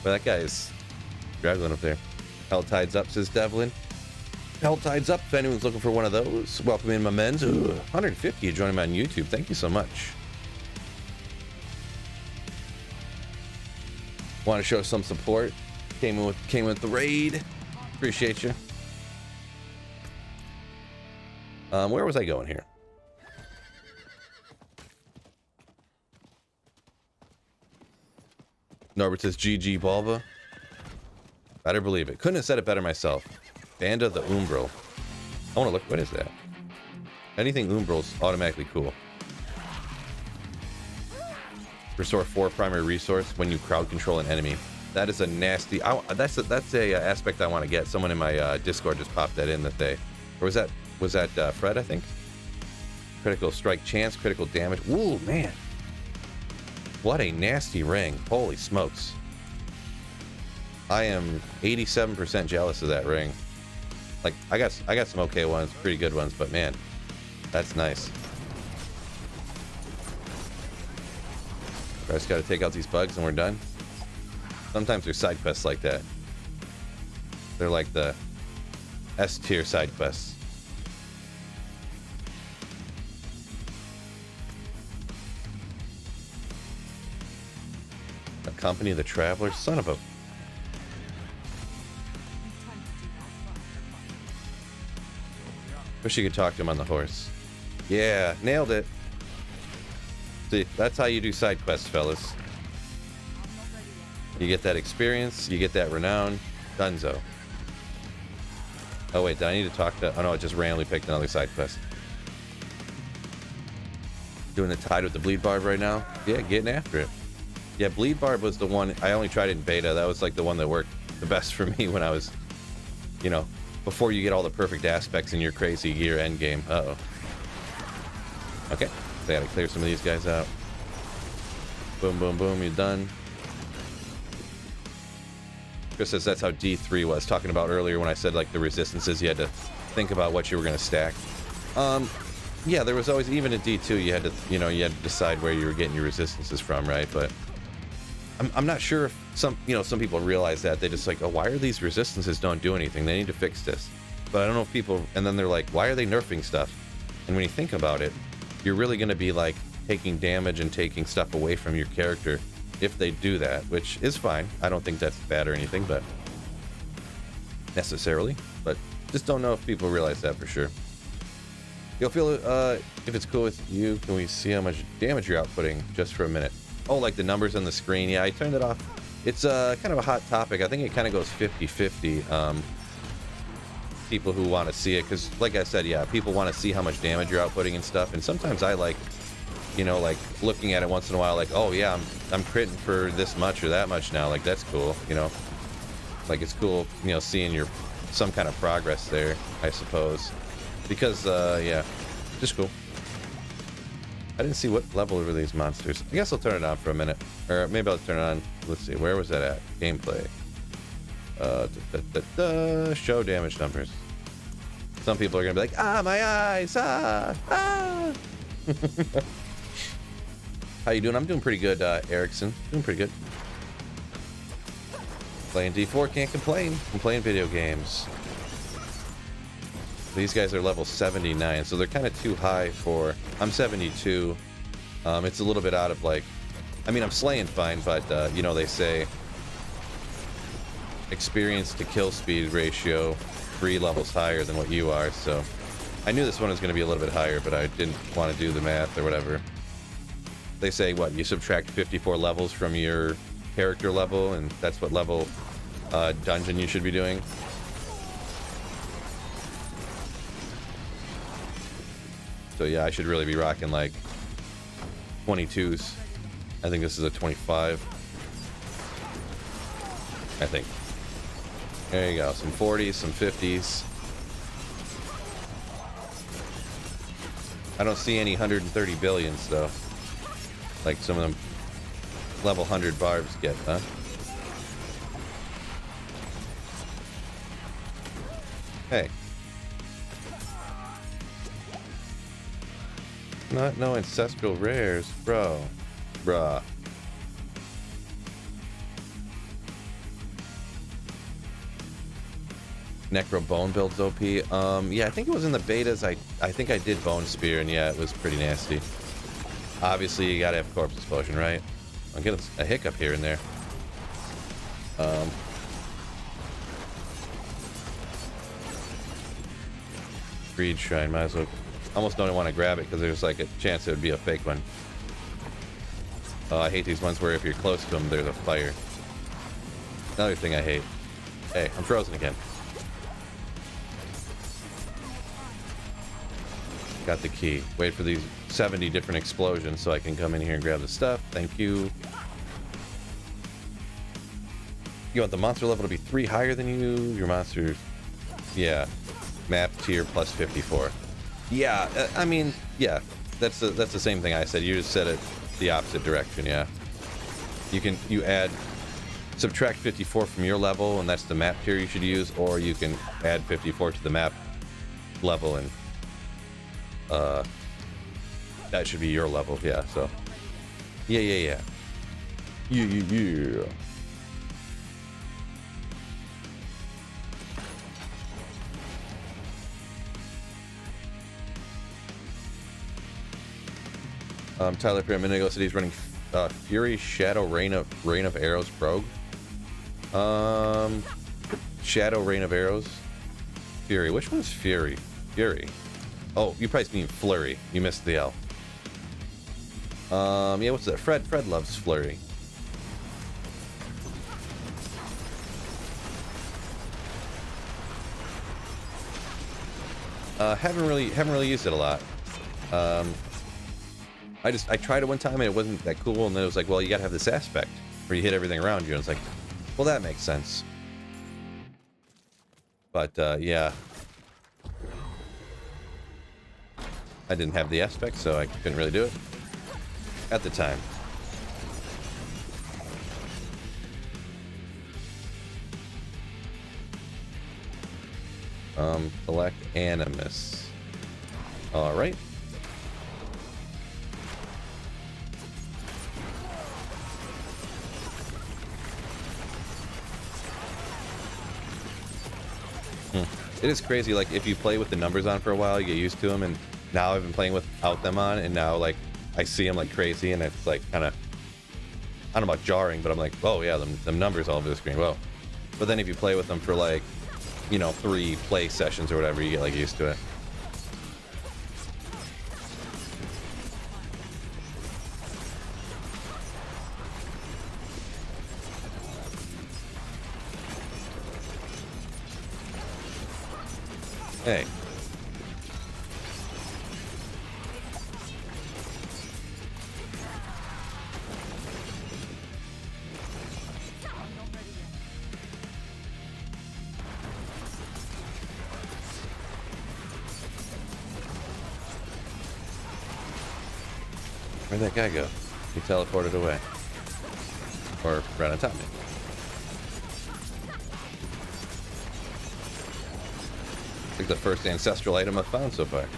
But that guy's struggling up there. Helltide's up, says Devlin. Helltide's up. If anyone's looking for one of those, welcome in, my men's. 150 you joining me on YouTube. Thank you so much. Want to show some support? Came with the raid. Appreciate you. Where was I going here? Norbert says GG Bulba. Better believe it. Couldn't have said it better myself. Band of the Umbral. I want to look. What is that? Anything Umbral's automatically cool. Restore 4 primary resource when you crowd control an enemy. That is a nasty. That's a aspect I want to get. Someone in my Discord just popped that in that they, or was that Fred? I think. Critical strike chance, critical damage. Ooh, man. What a nasty ring. Holy smokes. I am 87% jealous of that ring. Like, I got some okay ones, pretty good ones, but man, that's nice. I just gotta take out these bugs and we're done. Sometimes there's side quests like that. They're like the S tier side quests. Accompany the traveler, son of a. Wish you could talk to him on the horse. Yeah, nailed it. See, that's how you do side quests, fellas. You get that experience, you get that renown. Dunzo. Oh wait, did I need to talk to... Oh no, I just randomly picked another side quest. Doing the Tide with the Bleed Barb right now. Yeah, getting after it. Yeah, Bleed Barb was the one... I only tried it in beta. That was like the one that worked the best for me when I was... You know, before you get all the perfect aspects in your crazy gear end game. Uh-oh. Okay. So I gotta clear some of these guys out. Boom, boom, boom. You're done. Chris says that's how D3 was. Talking about earlier when I said like the resistances, you had to think about what you were gonna stack. Yeah, there was always, even in D2, you had to, you know, you had to decide where you were getting your resistances from, right? But I'm not sure if some people realize that. They just like, oh, why are these resistances don't do anything? They need to fix this. But I don't know if people, and then they're like, why are they nerfing stuff? And when you think about it, you're really going to be like taking damage and taking stuff away from your character if they do that, which is fine. I don't think that's bad or anything, but necessarily. But just don't know if people realize that for sure. You'll feel if it's cool with you, can we see how much damage you're outputting just for a minute? Oh, like the numbers on the screen. Yeah, I turned it off. It's kind of a hot topic. I think it kind of goes 50-50. People who want to see it, because like I said, yeah, people want to see how much damage you're outputting and stuff. And sometimes I like, you know, like looking at it once in a while, like, oh yeah, I'm critting for this much or that much now. Like that's cool, you know. Like it's cool, you know, seeing some kind of progress there, I suppose. Because yeah, just cool. I didn't see what level were these monsters. I guess I'll turn it on for a minute, or maybe I'll turn it on. Let's see, where was that at? Gameplay. Show damage numbers. Some people are gonna be like, ah, my eyes, ah. How you doing? I'm doing pretty good, Erickson. Doing pretty good. Playing D4, can't complain. I'm playing video games. These guys are level 79, so they're kind of too high for... I'm 72. It's a little bit out of, like... I mean, I'm slaying fine, but, you know, they say... experience to kill speed ratio 3 levels higher than what you are, so... I knew this one was going to be a little bit higher, but I didn't want to do the math or whatever. They say, what, you subtract 54 levels from your character level, and that's what level dungeon you should be doing. So yeah, I should really be rocking like 22s. I think this is a 25. I think. There you go, some 40s, some 50s. I don't see any 130 billions though. Like some of them level 100 barbs get, huh? Hey. Not no ancestral rares, bro. Bruh. Necro Bone builds OP. Yeah, I think it was in the betas. I think I did Bone Spear, and yeah, it was pretty nasty. Obviously, you gotta have Corpse Explosion, right? I'm getting a hiccup here and there. Greed Shrine, might as well. Almost don't want to grab it because there's like a chance it would be a fake one. Oh, I hate these ones where if you're close to them, there's a fire. Another thing I hate. Hey, I'm frozen again. Got the key. Wait for these 70 different explosions so I can come in here and grab the stuff. Thank you. You want the monster level to be 3 higher than you? Your monsters... Yeah. Map tier plus 54. Yeah, I mean, yeah. That's the same thing I said. You just said it the opposite direction, yeah. You add... Subtract 54 from your level, and that's the map tier you should use, or you can add 54 to the map level, and that should be your level, yeah, so. Yeah. Yeah. Tyler from Indigo said he's running Fury Shadow Rain of Arrows Rogue. Shadow Rain of Arrows. Fury. Which one's Fury? Fury. Oh, you probably mean Flurry. You missed the L. Yeah, what's that? Fred loves Flurry. Haven't really used it a lot. I tried it one time and it wasn't that cool, and then it was like, well, you gotta have this aspect where you hit everything around you, and it's like, well, that makes sense. But yeah, I didn't have the aspect, so I couldn't really do it at the time. Collect Animus. All right. It is crazy, like, if you play with the numbers on for a while, you get used to them, and now I've been playing without them on, and now, like, I see them, like, crazy, and it's, like, kind of, I don't know about jarring, but I'm like, oh, yeah, them numbers all over the screen, whoa. But then if you play with them for, like, you know, 3 play sessions or whatever, you get, like, used to it. Hey. Where'd that guy go? He teleported away. Or right on top of me. Like the first ancestral item I've found so far.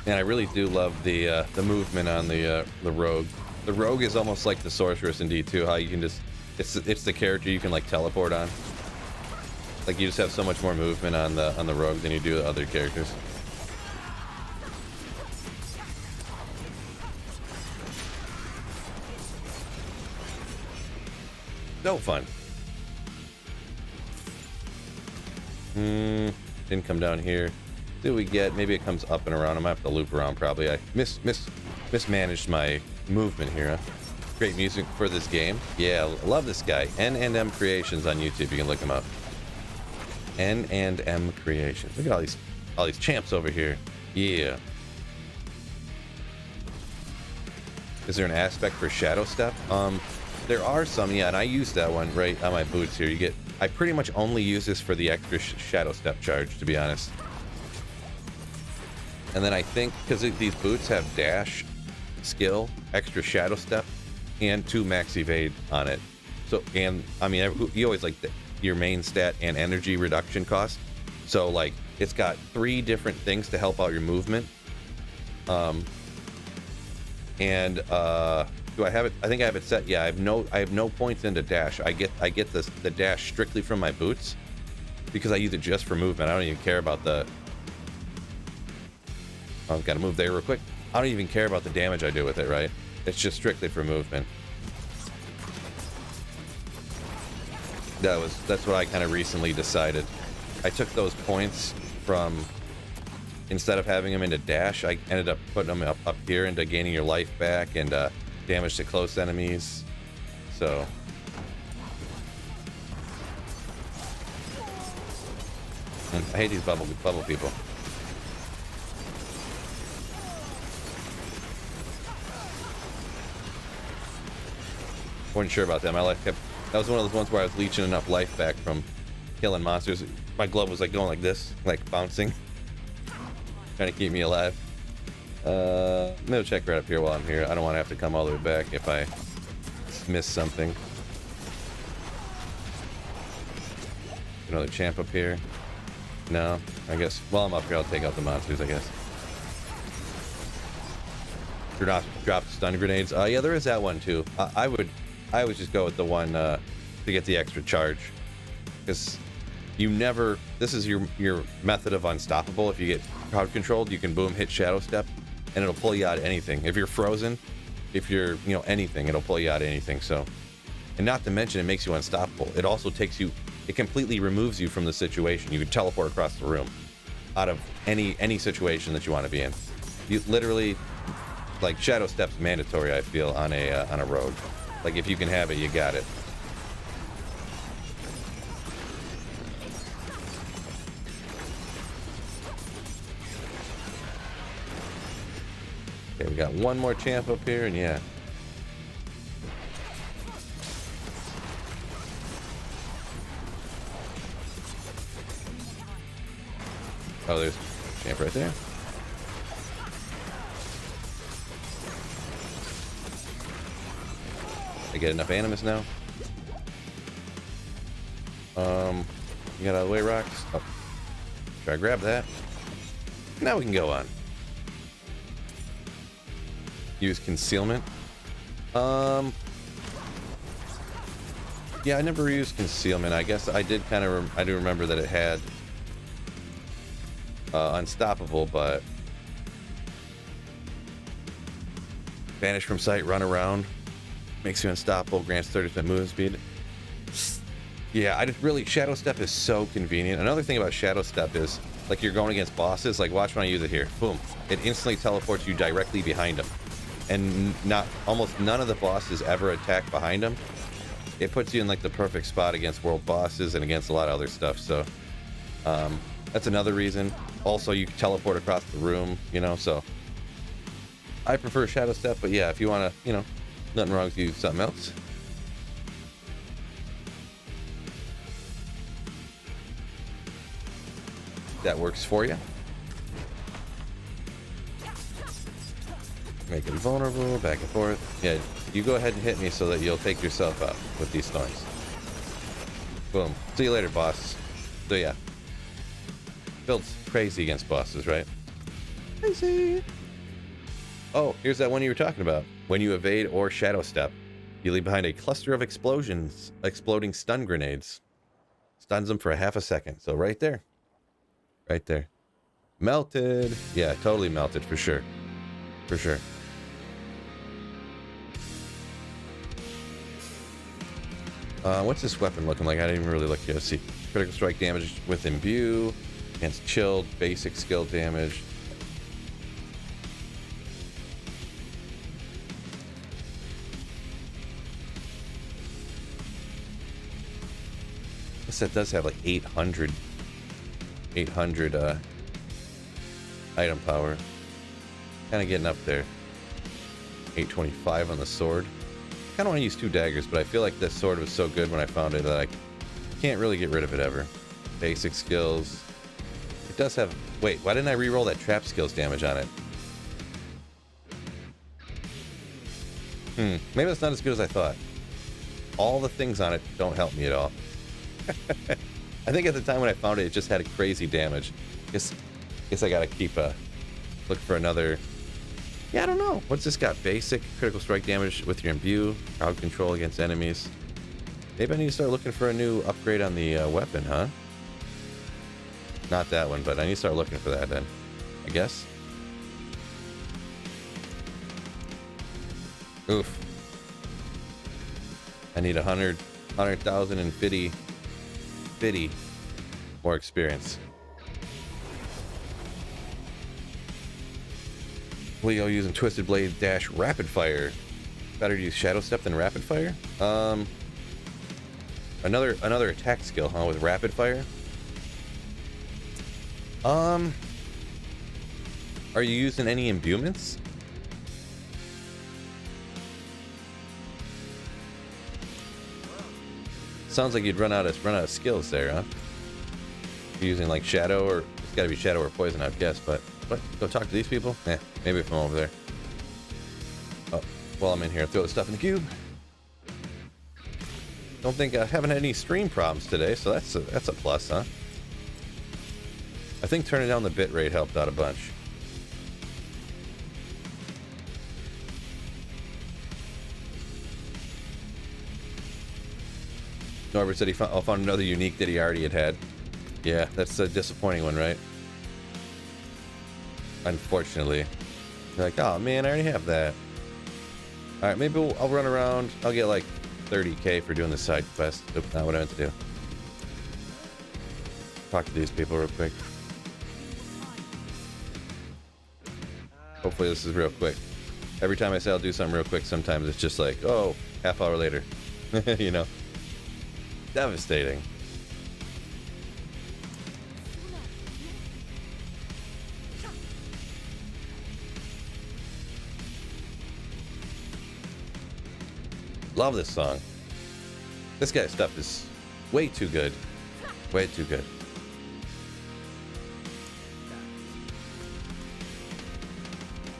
And I really do love the movement on the rogue. The rogue is almost like the sorceress in D2, how you can just it's the character you can like teleport on. Like you just have so much more movement on the rogue than you do the other characters. So fun. Didn't come down here. Do we get? Maybe it comes up and around. I might have to loop around probably. I mismanaged my movement here. Huh? Great music for this game. Yeah, love this guy. N&M Creations on YouTube. You can look him up. N&M Creations. Look at all these champs over here. Yeah. Is there an aspect for Shadow Step? There are some, yeah, and I use that one right on my boots here. You get. I pretty much only use this for the extra Shadow Step charge, to be honest. And then I think because these boots have dash, skill, extra Shadow Step, and 2 max evade on it. So, and I mean, you always like your main stat and energy reduction cost. So like it's got 3 different things to help out your movement. Do I have it? I think I have it set. Yeah, I have no points into dash. I get the dash strictly from my boots because I use it just for movement. I don't even care about the. I've got to move there real quick. I don't even care about the damage I do with it, right? It's just strictly for movement. That's what I kind of recently decided. I took those points from, instead of having them into dash, I ended up putting them up here into gaining your life back and damage to close enemies. So I hate these bubble people. Wasn't sure about that. My life kept. That was one of those ones where I was leeching enough life back from killing monsters. My glove was like going like this, like bouncing, trying to keep me alive. Maybe check right up here while I'm here. I don't want to have to come all the way back if I miss something. Another champ up here. No, I guess while I'm up here, I'll take out the monsters. I guess. Drop stun grenades. Yeah, there is that one too. I would just go with the one to get the extra charge, because you never. This is your method of unstoppable. If you get crowd controlled, you can boom hit Shadow Step, and it'll pull you out of anything. If you're frozen, if you're anything, it'll pull you out of anything. So, and not to mention it makes you unstoppable. It also takes you. It completely removes you from the situation. You can teleport across the room, out of any situation that you want to be in. You literally, like Shadow Step's mandatory. I feel on a rogue. Like if you can have it, you got it. Okay, we got one more champ up here, and yeah. Oh, there's a champ right there. I get enough animus now. You got out of the way, rocks. Oh, try to grab that. Now we can go on. Use concealment. Yeah, I never used concealment. I guess I did kind of. I do remember that it had unstoppable, but vanish from sight, run around. Makes you unstoppable, grants 30% movement speed. Yeah, I just really, Shadow Step is so convenient. Another thing about Shadow Step is, like you're going against bosses, like watch when I use it here. Boom. It instantly teleports you directly behind them. And almost none of the bosses ever attack behind them. It puts you in like the perfect spot against world bosses and against a lot of other stuff. So that's another reason. Also, you can teleport across the room, so I prefer Shadow Step, but yeah, if you want to, nothing wrong with you, something else. That works for you. Make it vulnerable, back and forth. Yeah, you go ahead and hit me so that you'll take yourself out with these thorns. Boom. See you later, boss. So yeah. Build's crazy against bosses, right? I see. Oh, here's that one you were talking about. When you evade or shadow step, you leave behind a cluster of exploding stun grenades. Stuns them for a half a second. So right there. Right there. Melted. Yeah, totally melted for sure. For sure. What's this weapon looking like? I didn't even really look here. Let's see. Critical strike damage with imbue. Against chilled. Basic skill damage. This set does have like 800 item power. Kind of getting up there. 825 on the sword. I kind of want to use 2 daggers, but I feel like this sword was so good when I found it that I can't really get rid of it ever. Basic skills. It does have... Wait, why didn't I re-roll that trap skills damage on it? Maybe it's not as good as I thought. All the things on it don't help me at all. I think at the time when I found it, it just had a crazy damage. Guess I gotta keep look for another. Yeah, I don't know. What's this got? Basic critical strike damage with your imbue, crowd control against enemies. Maybe I need to start looking for a new upgrade on the weapon, huh? Not that one, but I need to start looking for that then. I guess. Oof. I need 100,000 and 50 more experience. Leo using Twisted Blade dash rapid fire. Better to use Shadow Step than rapid fire. Another attack skill, huh? With rapid fire. Are you using any imbuements? Sounds like you'd run out of skills there, huh? You're using like shadow, or it's got to be shadow or poison, I'd guess. But what? Go talk to these people? Eh, maybe if I'm over there. Oh, well, I'm in here. Throw the stuff in the cube. Don't think I haven't had any stream problems today, so that's a plus, huh? I think turning down the bitrate helped out a bunch. Norbert said he found another unique that he already had. Yeah, that's a disappointing one, right? Unfortunately. You're like, oh man, I already have that. Alright, maybe I'll run around. I'll get like 30k for doing the side quest. Oop, not what I meant to do. Talk to these people real quick. Hopefully this is real quick. Every time I say I'll do something real quick, sometimes it's just like, oh, half hour later. You know? Devastating. Love this song. This guy's stuff is way too good. Way too good.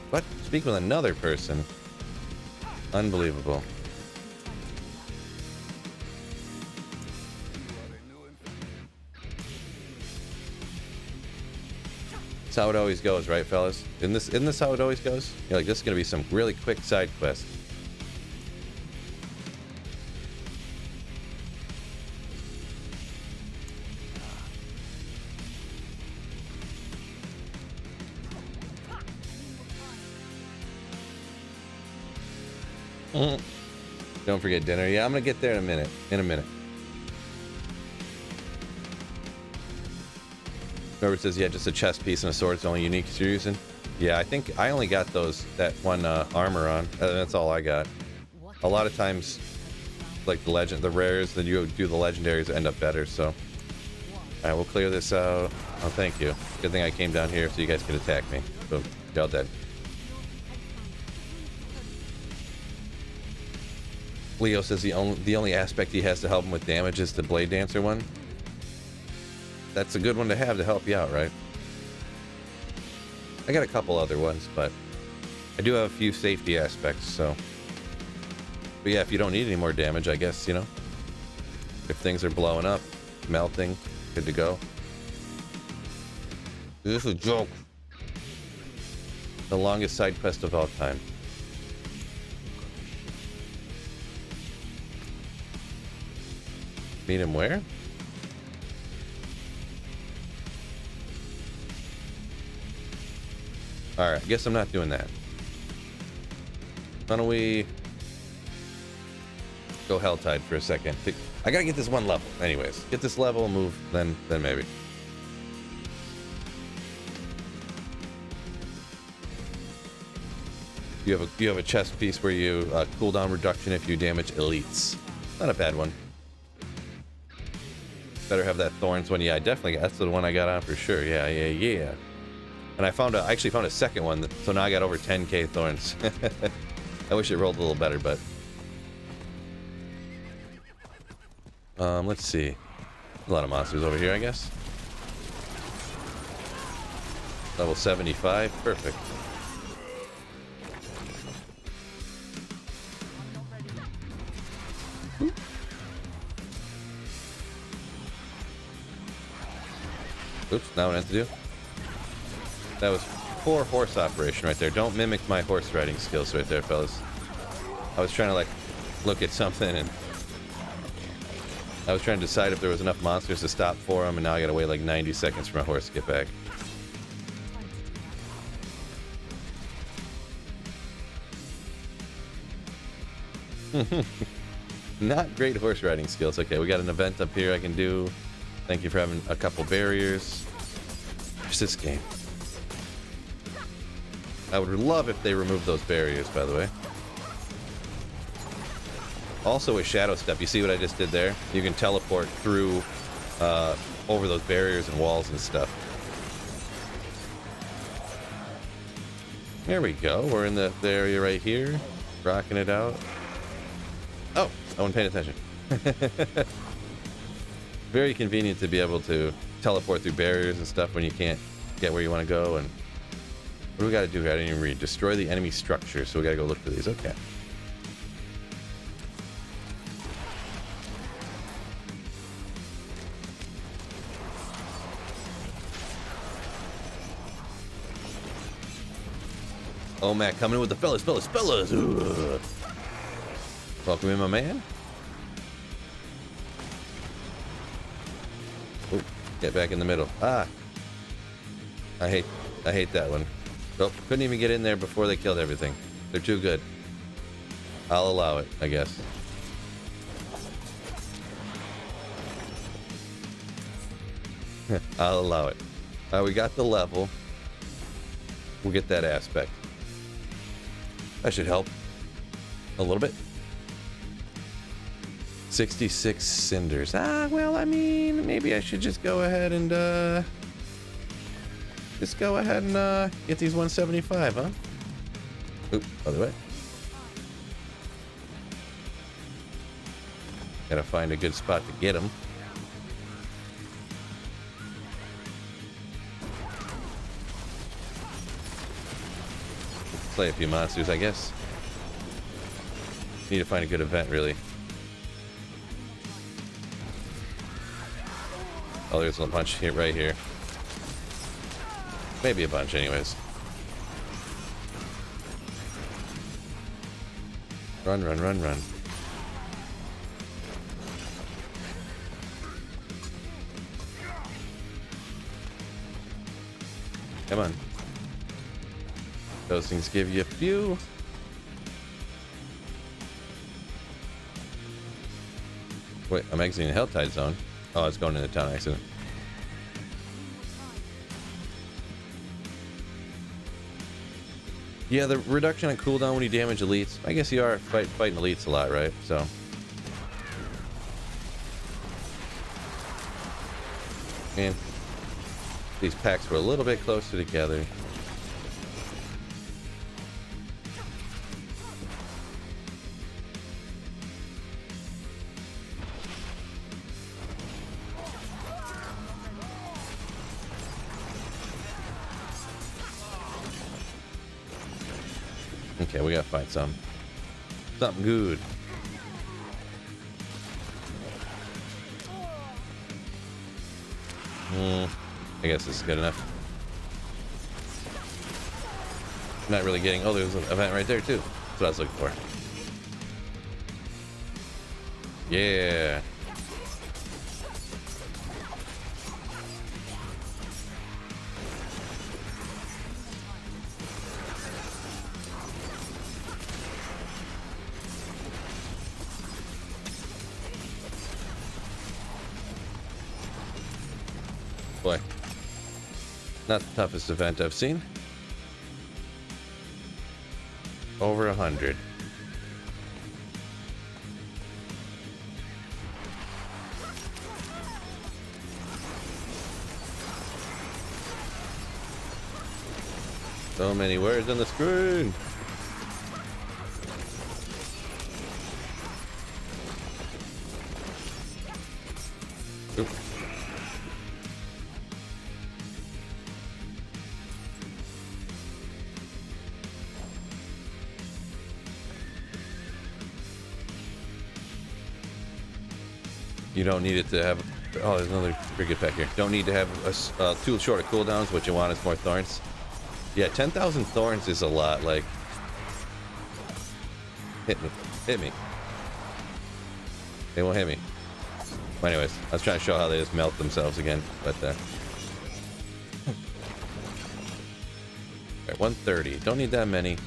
What? Speak with another person. Unbelievable. That's how it always goes, right, fellas? Isn't this how it always goes? You're like, this is gonna be some really quick side quest. Don't forget dinner. Yeah, I'm gonna get there in a minute. Norbert says, yeah, just a chest piece and a sword is the only unique you're using. Yeah, I think I only got that one armor on. That's all I got. A lot of times, like the rares, then you do the legendaries end up better, so. Alright, we'll clear this out. Oh, thank you. Good thing I came down here so you guys could attack me. Boom. Y'all dead. Leo says the only aspect he has to help him with damage is the Blade Dancer one. That's a good one to have to help you out, right? I got a couple other ones, but I do have a few safety aspects, so. But yeah, if you don't need any more damage, I guess, you know. If things are blowing up, melting, good to go. Is this a joke? The longest side quest of all time. Meet him where? Alright, I guess I'm not doing that. Why don't we go Helltide for a second? I gotta get this one level. Anyways, get this level, move, then maybe. You have a chest piece where you cooldown reduction if you damage elites. Not a bad one. Better have that thorns one. Yeah, I definitely. That's the one I got on for sure. Yeah. And I actually found a second one, so now I got over 10k thorns. I wish it rolled a little better, but let's see. A lot of monsters over here, I guess. Level 75, perfect. Oops, now what I have to do? That was poor horse operation right there. Don't mimic my horse riding skills right there, fellas. I was trying to, like, look at something, and I was trying to decide if there was enough monsters to stop for them, and now I gotta wait like 90 seconds for my horse to get back. Not great horse riding skills. Okay, we got an event up here I can do. Thank you for having a couple barriers. Where's this game? I would love if they removed those barriers, by the way. Also a shadow step. You see what I just did there? You can teleport through over those barriers and walls and stuff. There we go. We're in the area right here. Rocking it out. Oh, I wasn't paying attention. Very convenient to be able to teleport through barriers and stuff when you can't get where you want to go. And what do we got to do here? I didn't even read. Destroy the enemy structure. So we got to go look for these. Okay. Oh, Matt, coming in with the fellas. Ugh. Welcome in, my man. Oh, get back in the middle. Ah. I hate that one. Nope, couldn't even get in there before they killed everything. They're too good. I'll allow it, I guess. I'll allow it. We got the level. We'll get that aspect. That should help a little bit. 66 cinders. Well, I mean, maybe I should just go ahead and get these 175, huh? Oop, other way. Gotta find a good spot to get them. Play a few monsters, I guess. Need to find a good event, really. Oh, there's a bunch here, right here. Maybe a bunch, anyways. Run, run, run, run. Come on. Those things give you a few. Wait, I'm exiting the Helltide zone. Oh, it's going in the town accident. Yeah, the reduction on cooldown when you damage elites. I guess you are fighting elites a lot, right? So. Man, these packs were a little bit closer together. Okay, we gotta find something good. I guess this is good enough. not really getting... Oh, there's an event right there, too. That's what I was looking for. Yeah. Boy. Not the toughest event I've seen. Over 100. So many words on the screen. Oop. You don't need it to have... Oh, there's another frigate pack here. Don't need to have too short of cooldowns. What you want is more thorns. Yeah, 10,000 thorns is a lot. Like, hit me. Hit me. They won't hit me. Well, anyways, I was trying to show how they just melt themselves again. But, Alright, 130. Don't need that many.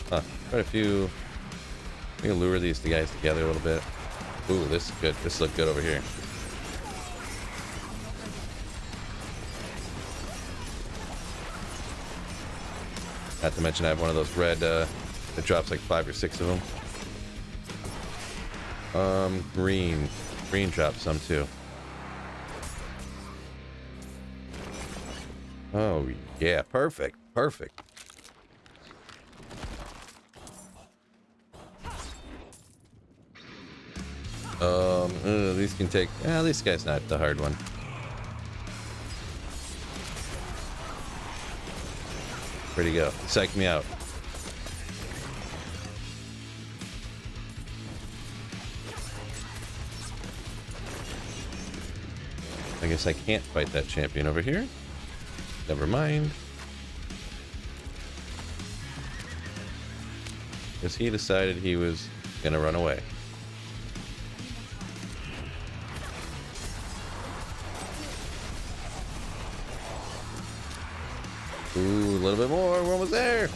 Huh. Quite a few. Maybe lure these guys together a little bit. Ooh, this is good. This looks good over here. Not to mention I have one of those red, that drops like 5 or 6 of them. Green. Green drops some too. Oh, yeah. Perfect. Perfect. These can take... this guy's not the hard one. Where'd he go? Psych me out. I guess I can't fight that champion over here. Never mind. Because he decided he was gonna run away. Ooh, a little bit more. We're almost there.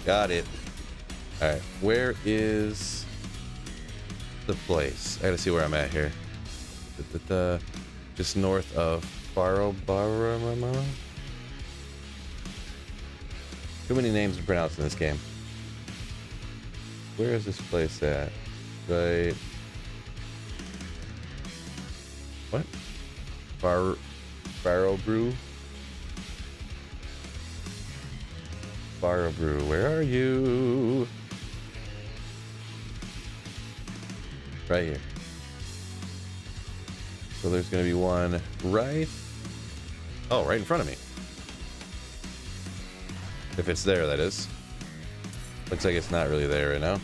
Got it. All right, where is the place? I gotta see where I'm at here. Just north of Farobarama. Too many names to pronounce in this game. Where is this place at? Right. What? Barrowbrew? Barrowbrew, where are you? Right here. So there's gonna be one right... Oh, right in front of me. If it's there, that is. Looks like it's not really there right now.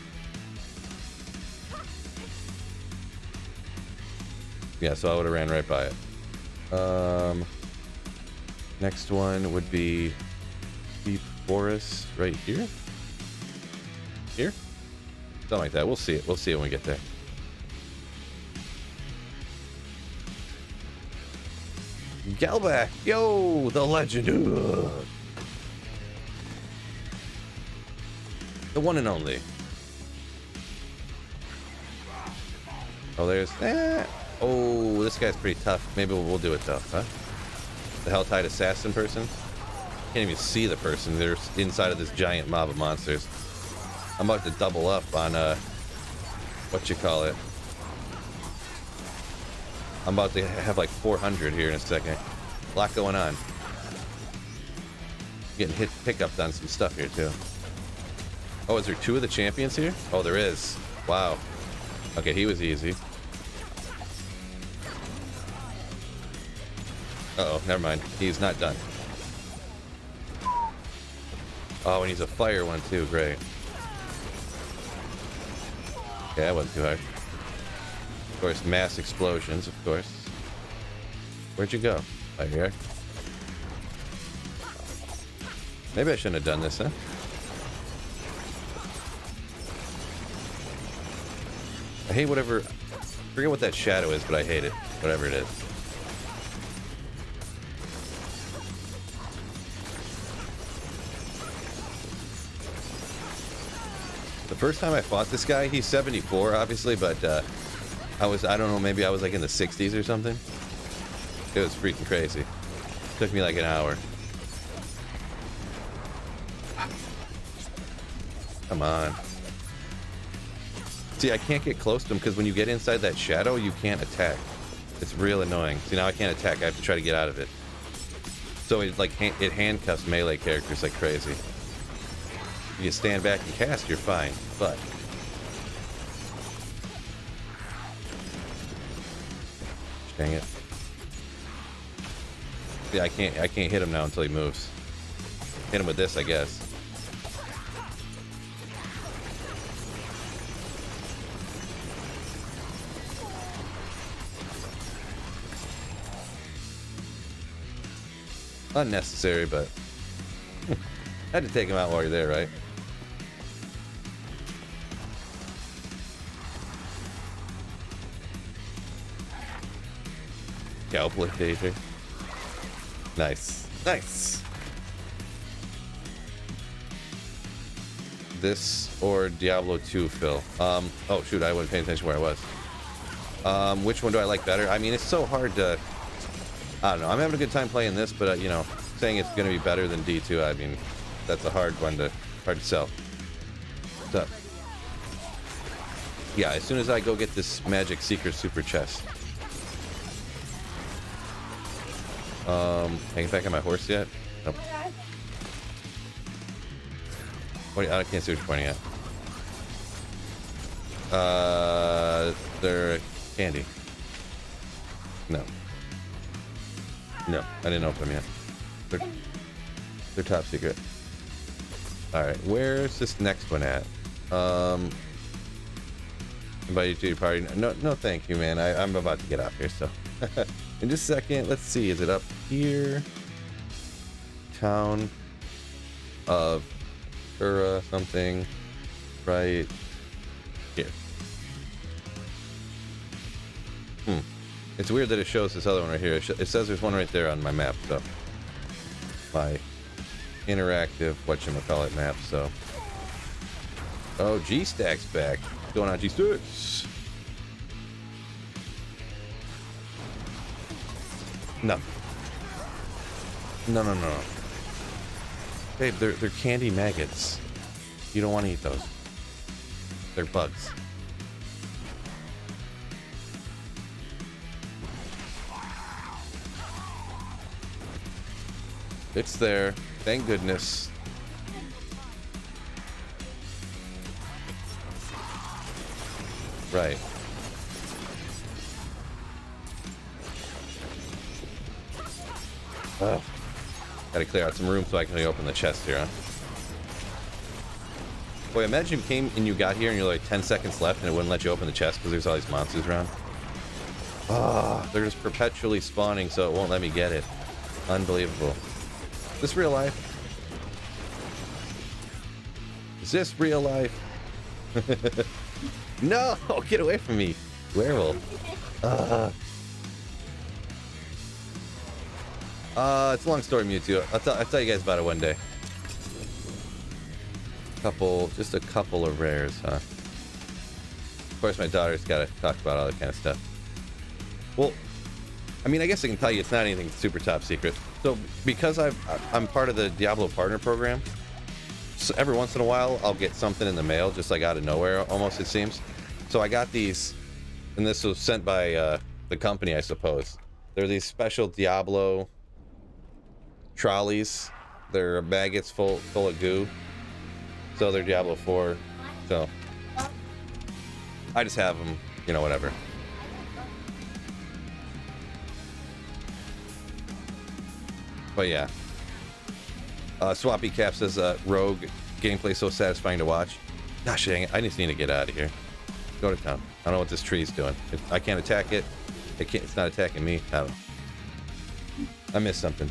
Yeah, so I would have ran right by it. Next one would be Deep Forest right here. Here? Something like that. We'll see it. We'll see it when we get there. Galback! Yo! The legend! Ugh. The one and only. Oh, there's... Oh, this guy's pretty tough. Maybe we'll do it though, huh? The Helltide assassin person? Can't even see the person. They're inside of this giant mob of monsters. I'm about to double up on, what you call it. I'm about to have like 400 here in a second. A lot going on. Getting picked on some stuff here too. Oh, is there 2 of the champions here? Oh, there is. Wow. Okay, he was easy. Uh-oh, never mind. He's not done. Oh, and he's a fire one too. Great. Okay, that wasn't too hard. Of course, mass explosions, of course. Where'd you go? Right here. Maybe I shouldn't have done this, huh? I hate whatever... I forget what that shadow is, but I hate it. Whatever it is. The first time I fought this guy, he's 74, obviously, but I don't know, maybe I was like in the 60s or something. It was freaking crazy. Took me like an hour. Come on. See, I can't get close to him because when you get inside that shadow, you can't attack. It's real annoying. See, now I can't attack. I have to try to get out of it. So it like it handcuffs melee characters like crazy. If you stand back and cast, you're fine. But dang it. Yeah, I can't hit him now until he moves. Hit him with this, I guess. Unnecessary, but had to take him out while you're there, right? Calculator. Nice. Nice. This or Diablo 2, Phil? Oh shoot, I wasn't paying attention where I was. Which one do I like better? I mean, it's so hard to... I don't know. I'm having a good time playing this, but you know, saying it's going to be better than D2, I mean, that's a hard to sell. So, yeah, as soon as I go get this magic secret super chest. Hanging back on my horse yet? Nope. What? I can't see what you're pointing at. They're candy. No. No, I didn't open them yet. They're top secret. Alright, where's this next one at? Invite you to your party. No, thank you, man. I'm about to get off here, so. In just a second, let's see. Is it up here? Town of Ura something. Right here. It's weird that it shows this other one right here. It says there's one right there on my map, so my interactive whatchamacallit map, so. Oh, G-Stack's back. What's going on, G-Stacks? No. No. Babe, they're candy maggots. You don't want to eat those. They're bugs. It's there. Thank goodness. Right. Gotta clear out some room so I can open the chest here, huh? Boy, imagine you came and you got here and you're like 10 seconds left and it wouldn't let you open the chest because there's all these monsters around. They're just perpetually spawning so it won't let me get it. Unbelievable. Is this real life? Is this real life? No! Get away from me! Werewolf. It's a long story, Mewtwo. I'll tell you guys about it one day. Just a couple of rares, huh? Of course, my daughter's got to talk about all that kind of stuff. Well, I mean, I guess I can tell you it's not anything super top secret. So, because I'm part of the Diablo Partner Program, so every once in a while I'll get something in the mail, just like out of nowhere, almost it seems. So I got these, and this was sent by the company, I suppose. They're these special Diablo trolleys. They're maggots full of goo. So they're Diablo 4. So I just have them, you know, whatever. But yeah. Swappy Cap says, Rogue gameplay so satisfying to watch. Gosh dang it, I just need to get out of here. Go to town. I don't know what this tree's doing. I can't attack it. It's not attacking me. I don't know. I missed something.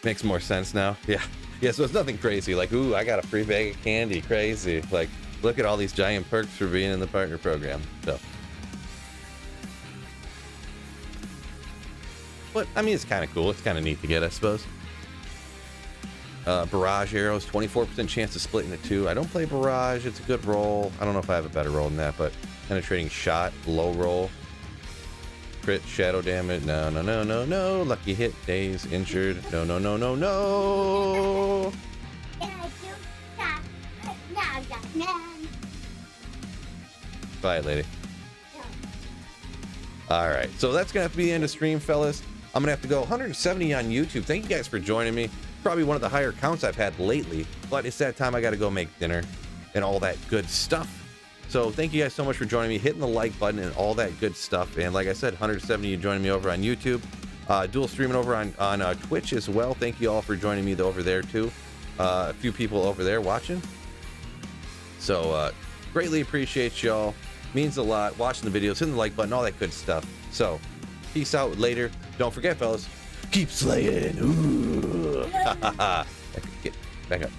Makes more sense now. Yeah. Yeah, so it's nothing crazy. Like, ooh, I got a free bag of candy. Crazy. Like, look at all these giant perks for being in the partner program. So. But, I mean, it's kind of cool. It's kind of neat to get, I suppose. Barrage arrows, 24% chance to split into two. I don't play barrage. It's a good roll. I don't know if I have a better roll than that, but penetrating shot, low roll. Crit, shadow damage. No, no, no, no, no. Lucky hit, daze, injured. No, no, no, no, no. Bye, lady. All right, so that's gonna have to be the end of stream, fellas. I'm gonna have to go 170 on YouTube. Thank you guys for joining me. Probably one of the higher counts I've had lately, but it's that time I gotta go make dinner and all that good stuff. So thank you guys so much for joining me, hitting the like button and all that good stuff. And like I said, 170 you joining me over on YouTube, dual streaming over on Twitch as well. Thank you all for joining me over there too. A few people over there watching. So greatly appreciate y'all. Means a lot. Watching the videos, hitting the like button, all that good stuff. So peace out later. Don't forget, fellas, keep slaying. Ooh. Get back up.